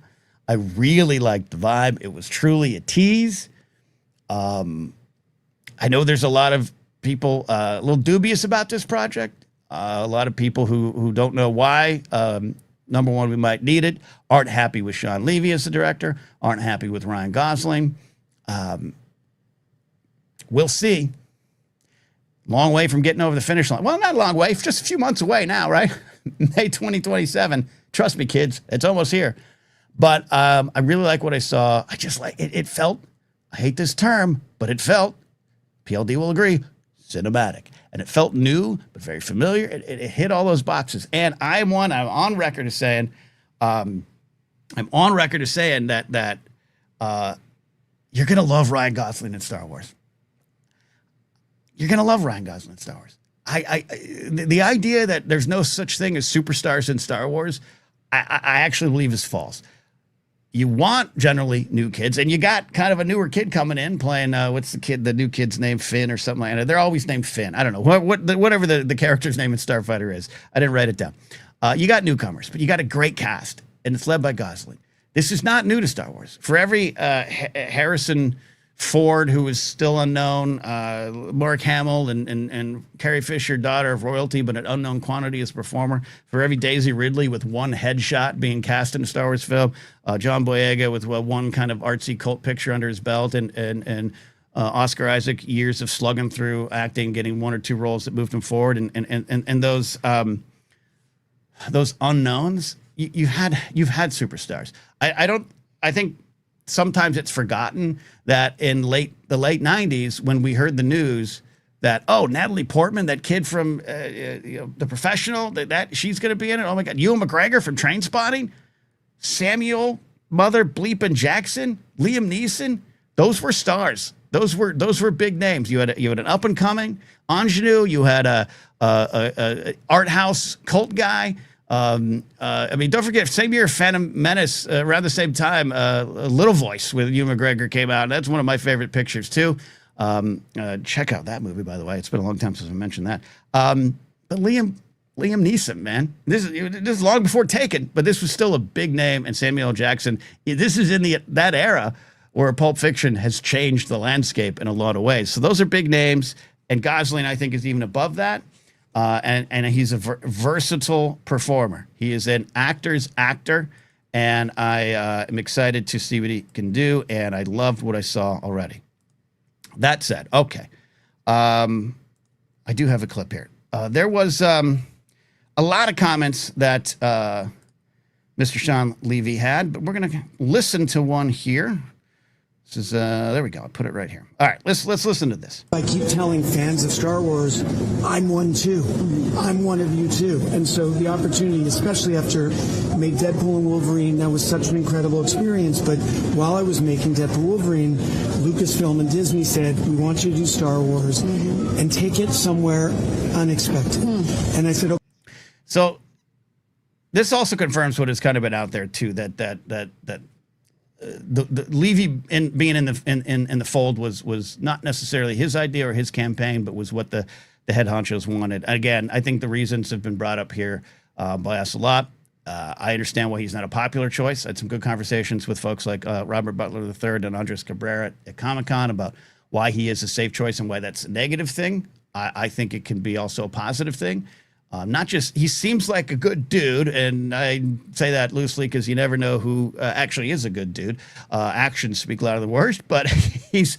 I really liked the vibe. It was truly a tease. I know there's a lot of people a little dubious about this project. A lot of people who don't know why. Number one, we might need it. Aren't happy with Sean Levy as the director. Aren't happy with Ryan Gosling. We'll see. Long way from getting over the finish line. Well, not a long way. Just a few months away now, right? May 2027. Trust me, kids. It's almost here. But I really like what I saw. I just like it. It felt, I hate this term, but it felt, PLD will agree, cinematic. And it felt new, but very familiar. It hit all those boxes. And I'm on record as saying, that you're going to love Ryan Gosling in Star Wars. You're going to love Ryan Gosling in Star Wars. The idea that there's no such thing as superstars in Star Wars, I actually believe is false. You want generally new kids, and you got kind of a newer kid coming in playing, what's the new kid's name, Finn or something like that. They're always named Finn. I don't know, whatever the character's name in Starfighter is. I didn't write it down. You got newcomers, but you got a great cast, and it's led by Gosling. This is not new to Star Wars. For every Harrison Ford, who is still unknown, Mark Hamill and Carrie Fisher, daughter of royalty, but an unknown quantity as a performer. For every Daisy Ridley with one headshot being cast in a Star Wars film, John Boyega with one kind of artsy cult picture under his belt, and Oscar Isaac, years of slugging through acting, getting 1 or 2 roles that moved him forward, and those unknowns. You've had superstars. I think sometimes it's forgotten that in the late 90s, when we heard the news that, Natalie Portman, that kid from The Professional, that she's going to be in it. Oh my God, Ewan McGregor from Trainspotting, Samuel Mother Bleepin' Jackson, Liam Neeson, those were stars. Those were big names. You had an up and coming ingenue. You had a art house cult guy. Don't forget, same year, Phantom Menace, around the same time, Little Voice with Ewan McGregor came out. And that's one of my favorite pictures, too. Check out that movie, by the way. It's been a long time since I mentioned that. But Liam Neeson, man. This is long before Taken, but this was still a big name. And Samuel L. Jackson, this is in that era where Pulp Fiction has changed the landscape in a lot of ways. So those are big names. And Gosling, I think, is even above that. And he's a versatile performer. He is an actor's actor, and I am excited to see what he can do, and I loved what I saw already. That said, okay, I do have a clip here. There was a lot of comments that Mr. Sean Levy had, but we're going to listen to one here. This is, there we go. I'll put it right here. All right, let's listen to this. I keep telling fans of Star Wars, I'm one too. I'm one of you too. And so the opportunity, especially after I made Deadpool and Wolverine, that was such an incredible experience. But while I was making Deadpool and Wolverine, Lucasfilm and Disney said, we want you to do Star Wars and take it somewhere unexpected. And I said, okay. So this also confirms what has kind of been out there too, that the Levy being in the fold was not necessarily his idea or his campaign, but was what the head honchos wanted. Again, I think the reasons have been brought up here by us a lot. I understand why he's not a popular choice. I had some good conversations with folks like Robert Butler III and Andres Cabrera at Comic-Con about why he is a safe choice and why that's a negative thing. I think it can be also a positive thing. Not just, he seems like a good dude, and I say that loosely because you never know who actually is a good dude. Actions speak louder than words, but he's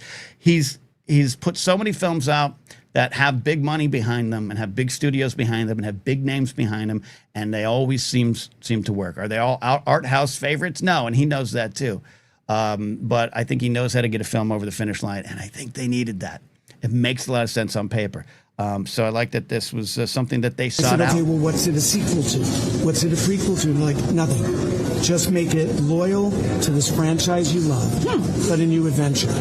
put so many films out that have big money behind them and have big studios behind them and have big names behind them, and they always seem to work. Are they all art house favorites? No, and he knows that too. But I think he knows how to get a film over the finish line, and I think they needed that. It makes a lot of sense on paper. So I like that this was something that they sought out. Okay, well, what's it a sequel to? What's it a prequel to? Like, nothing. Just make it loyal to this franchise you love, but a new adventure.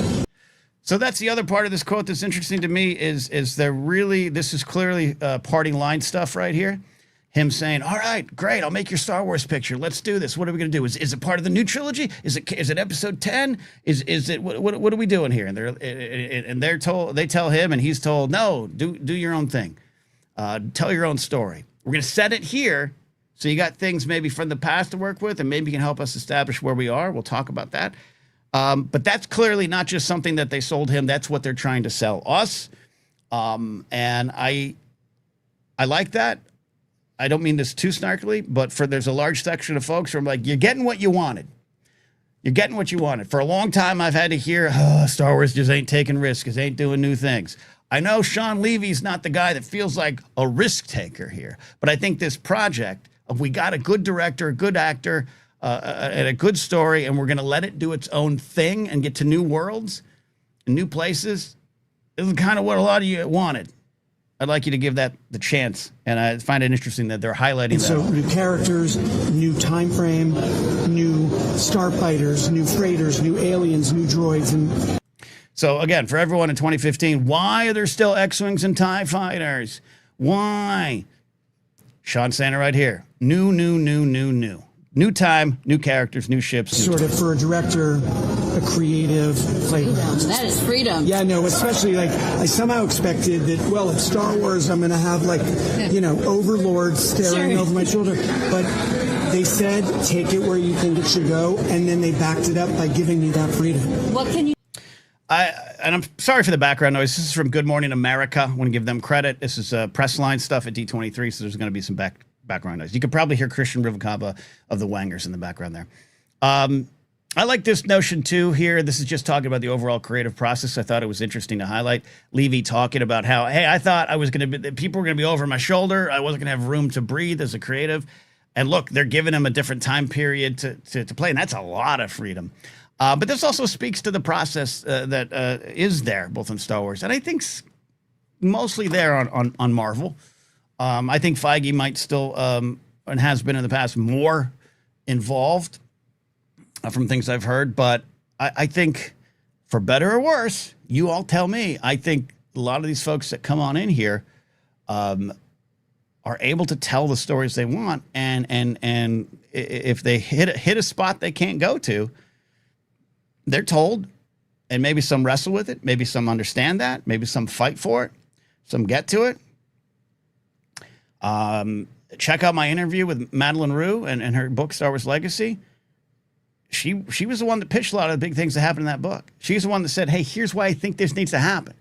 So that's the other part of this quote that's interesting to me is this is clearly parting line stuff right here. Him saying, all right, great, I'll make your Star Wars picture. Let's do this. What are we going to do? Is it part of the new trilogy? Is it episode 10? Is it what are we doing here? And they tell him, and he's told, no, do your own thing. Tell your own story. We're going to set it here. So you got things maybe from the past to work with, and maybe you can help us establish where we are. We'll talk about that. But that's clearly not just something that they sold him. That's what they're trying to sell us. And I like that. I don't mean this too snarkily, but there's a large section of folks who are like, you're getting what you wanted. You're getting what you wanted. For a long time, I've had to hear, Star Wars just ain't taking risks, ain't doing new things. I know Sean Levy's not the guy that feels like a risk taker here, but I think this project, we got a good director, a good actor, and a good story, and we're going to let it do its own thing and get to new worlds and new places. This is kind of what a lot of you wanted. I'd like you to give that the chance, and I find it interesting that they're highlighting that. So new characters, new time frame, new starfighters, new freighters, new aliens, new droids. And so again, for everyone in 2015, why are there still X-Wings and TIE fighters? Why? Sean saying it right here. New. New time, new characters, new ships. Sort of for a director, a creative playground. That is freedom. Yeah, no, especially like I somehow expected that, well, it's Star Wars, I'm going to have like, overlords staring over my shoulder. But they said, take it where you think it should go. And then they backed it up by giving me that freedom. What can you... And I'm sorry for the background noise. This is from Good Morning America. I want to give them credit. This is press line stuff at D23, so there's going to be some background noise. You could probably hear Christian Rivacaba of the Wangers in the background there. I like this notion too here. This is just talking about the overall creative process. I thought it was interesting to highlight Levy talking about how, hey, I thought people were going to be over my shoulder. I wasn't going to have room to breathe as a creative. And look, they're giving him a different time period to play. And that's a lot of freedom. But this also speaks to the process that is there both in Star Wars. And I think mostly there on Marvel. I think Feige might still, and has been in the past, more involved from things I've heard. But I think, for better or worse, you all tell me, I think a lot of these folks that come on in here are able to tell the stories they want. And if they hit a spot they can't go to, they're told, and maybe some wrestle with it. Maybe some understand that. Maybe some fight for it. Some get to it. Check out my interview with Madeline Rue and her book, Star Wars Legacy. She was the one that pitched a lot of the big things that happened in that book. She's the one that said, hey, here's why I think this needs to happen.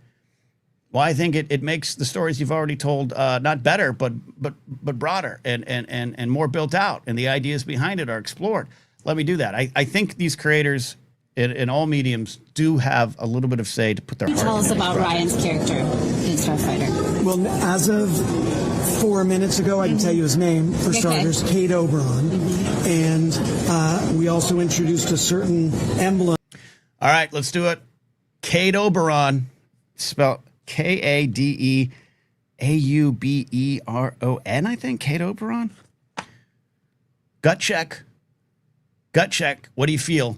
Why I think it makes the stories you've already told not better, but broader and more built out. And the ideas behind it are explored. Let me do that. I think these creators in all mediums do have a little bit of say to put their heart Tell us into about these Ryan's character in Starfighter. Well, as of 4 minutes ago, I can tell you his name, for starters, Cade Oberon. And we also introduced a certain emblem. All right, let's do it. Cade Oberon, spelled Kadeauberon, I think. Cade Oberon. Gut check. What do you feel?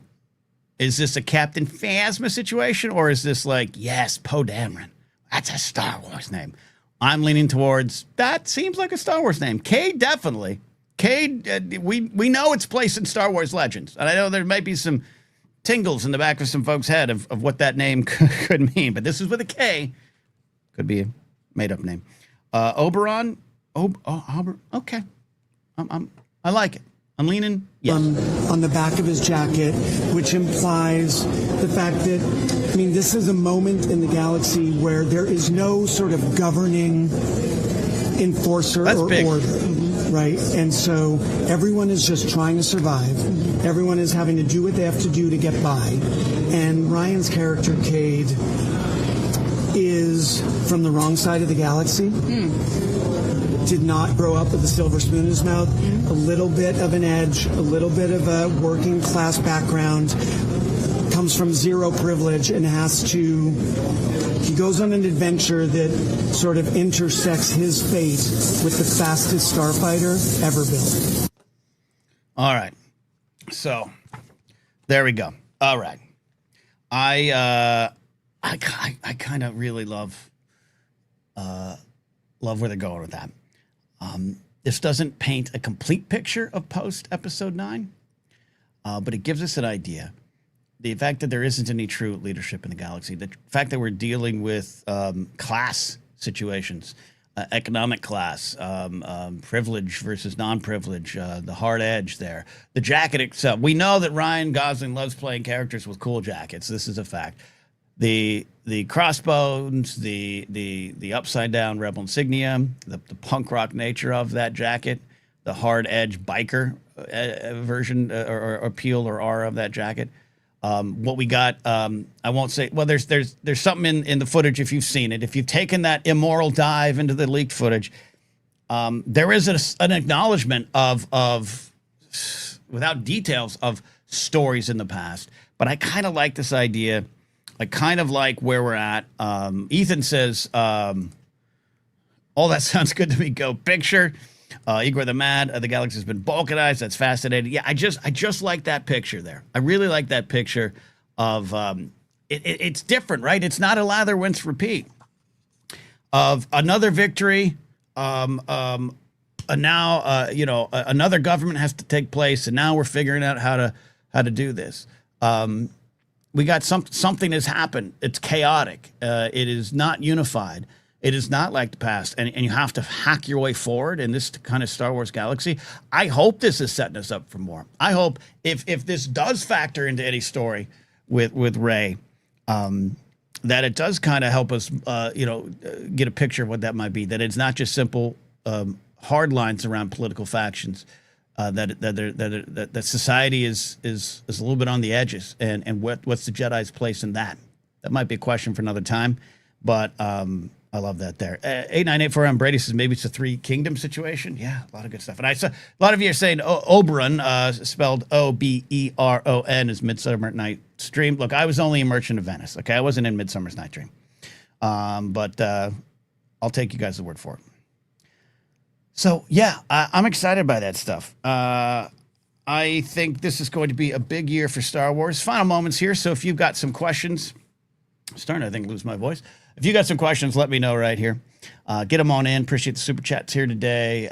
Is this a Captain Phasma situation, or is this like, yes, Poe Dameron? That's a Star Wars name. I'm leaning towards that seems like a Star Wars name. Cade, definitely. Cade, we know its place in Star Wars legends. And I know there might be some tingles in the back of some folks' head of what that name could mean. But this is with a K. Could be a made-up name. Oberon. Okay. I like it. I'm leaning. Yes. On the back of his jacket, which implies the fact that, I mean, this is a moment in the galaxy where there is no sort of governing enforcer That's or big. order, right? And so everyone is just trying to survive. Everyone is having to do what they have to do to get by. And Ryan's character, Cade, is from the wrong side of the galaxy. Did not grow up with a silver spoon in his mouth. A little bit of an edge, a little bit of a working class background, comes from zero privilege and he goes on an adventure that sort of intersects his fate with the fastest starfighter ever built. All right. So there we go. All right. I kind of really love where they're going with that. This doesn't paint a complete picture of post episode 9, but it gives us an idea. The fact that there isn't any true leadership in the galaxy, the fact that we're dealing with class situations, economic class, privilege versus non-privilege, the hard edge there, the jacket itself. We know that Ryan Gosling loves playing characters with cool jackets. This is a fact. The crossbones, the upside down rebel insignia, the punk rock nature of that jacket, the hard edge biker version or appeal or aura of that jacket. What we got, I won't say. Well, there's something in the footage if you've seen it. If you've taken that immoral dive into the leaked footage, there is an acknowledgement of without details of stories in the past. But I kind of like this idea. I kind of like where we're at. Ethan says, all that sounds good to me. Go picture. Igor the Mad, the galaxy has been balkanized. That's fascinating. Yeah, I just like that picture there. I really like that picture of it's different, right? It's not a lather, rinse, repeat of another victory. Now, another government has to take place, and now we're figuring out how to do this. We got something has happened. It's chaotic. It is not unified. It is not like the past, and you have to hack your way forward in this kind of Star Wars galaxy. I hope this is setting us up for more. I hope if this does factor into any story with Rey, that it does kind of help us, get a picture of what that might be. That it's not just simple hard lines around political factions. That society is a little bit on the edges, and what's the Jedi's place in that? That might be a question for another time, but I love that there. 8984M Brady says maybe it's a Three Kingdom situation. Yeah, a lot of good stuff. And I saw a lot of you are saying Oberon, spelled Oberon, is Midsummer Night's Dream. Look, I was only in Merchant of Venice. Okay, I wasn't in Midsummer's Night Dream, but I'll take you guys' word for it. So, yeah, I'm excited by that stuff. I think this is going to be a big year for Star Wars. Final moments here. So if you've got some questions, I'm starting to, I think, lose my voice. If you got some questions, let me know right here. Get them on in. Appreciate the super chats here today.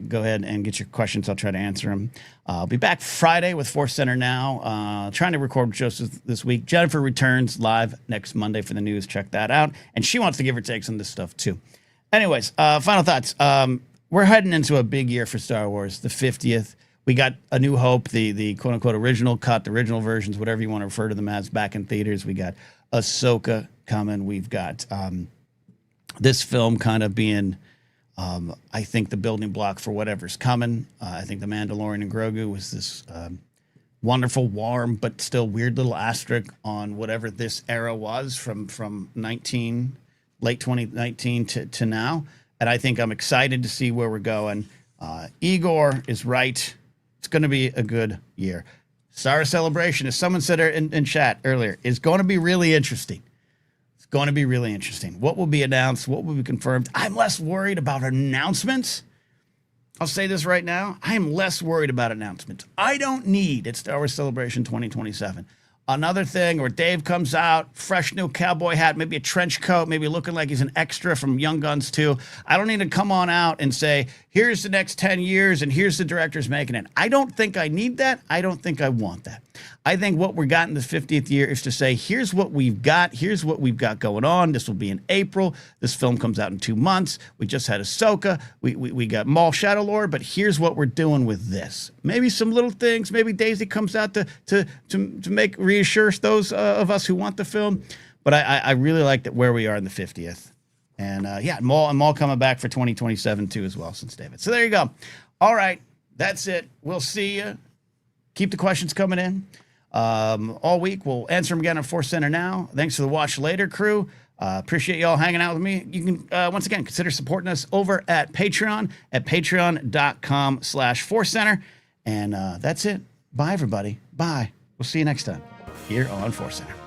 Go ahead and get your questions. I'll try to answer them. I'll be back Friday with ForceCenter now. Trying to record with Joseph this week. Jennifer returns live next Monday for the news. Check that out. And she wants to give her takes on this stuff, too. Anyways, final thoughts. We're heading into a big year for Star Wars, the 50th. We got A New Hope, the quote-unquote original cut, the original versions, whatever you want to refer to them as, back in theaters. We got Ahsoka coming. We've got this film kind of being, I think, the building block for whatever's coming. I think The Mandalorian and Grogu was this wonderful, warm, but still weird little asterisk on whatever this era was from late 2019 to now. And I think I'm excited to see where we're going. Igor is right. It's going to be a good year. Star Celebration, as someone said in chat earlier, is going to be really interesting. It's going to be really interesting. What will be announced? What will be confirmed? I'm less worried about announcements. I'll say this right now. I am less worried about announcements. I don't need at Star Wars Celebration 2027 another thing where Dave comes out, fresh new cowboy hat, maybe a trench coat, maybe looking like he's an extra from Young Guns 2. I don't need to come on out and say, here's the next 10 years and here's the directors making it. I don't think I need that. I don't think I want that. I think what we got in the 50th year is to say, here's what we've got. Here's what we've got going on. This will be in April. This film comes out in 2 months. We just had Ahsoka. We got Maul Shadow Lord, but here's what we're doing with this. Maybe some little things. Maybe Daisy comes out to reassure those of us who want the film. But I really like that where we are in the 50th. And yeah, Maul coming back for 2027 too as well, since David. So there you go. All right, that's it. We'll see you. Keep the questions coming in all week. We'll answer them again on ForceCenter now. Thanks for the watch later, crew. Appreciate y'all hanging out with me. You can, once again, consider supporting us over at Patreon at patreon.com/ForceCenter. And that's it. Bye, everybody. Bye. We'll see you next time here on ForceCenter.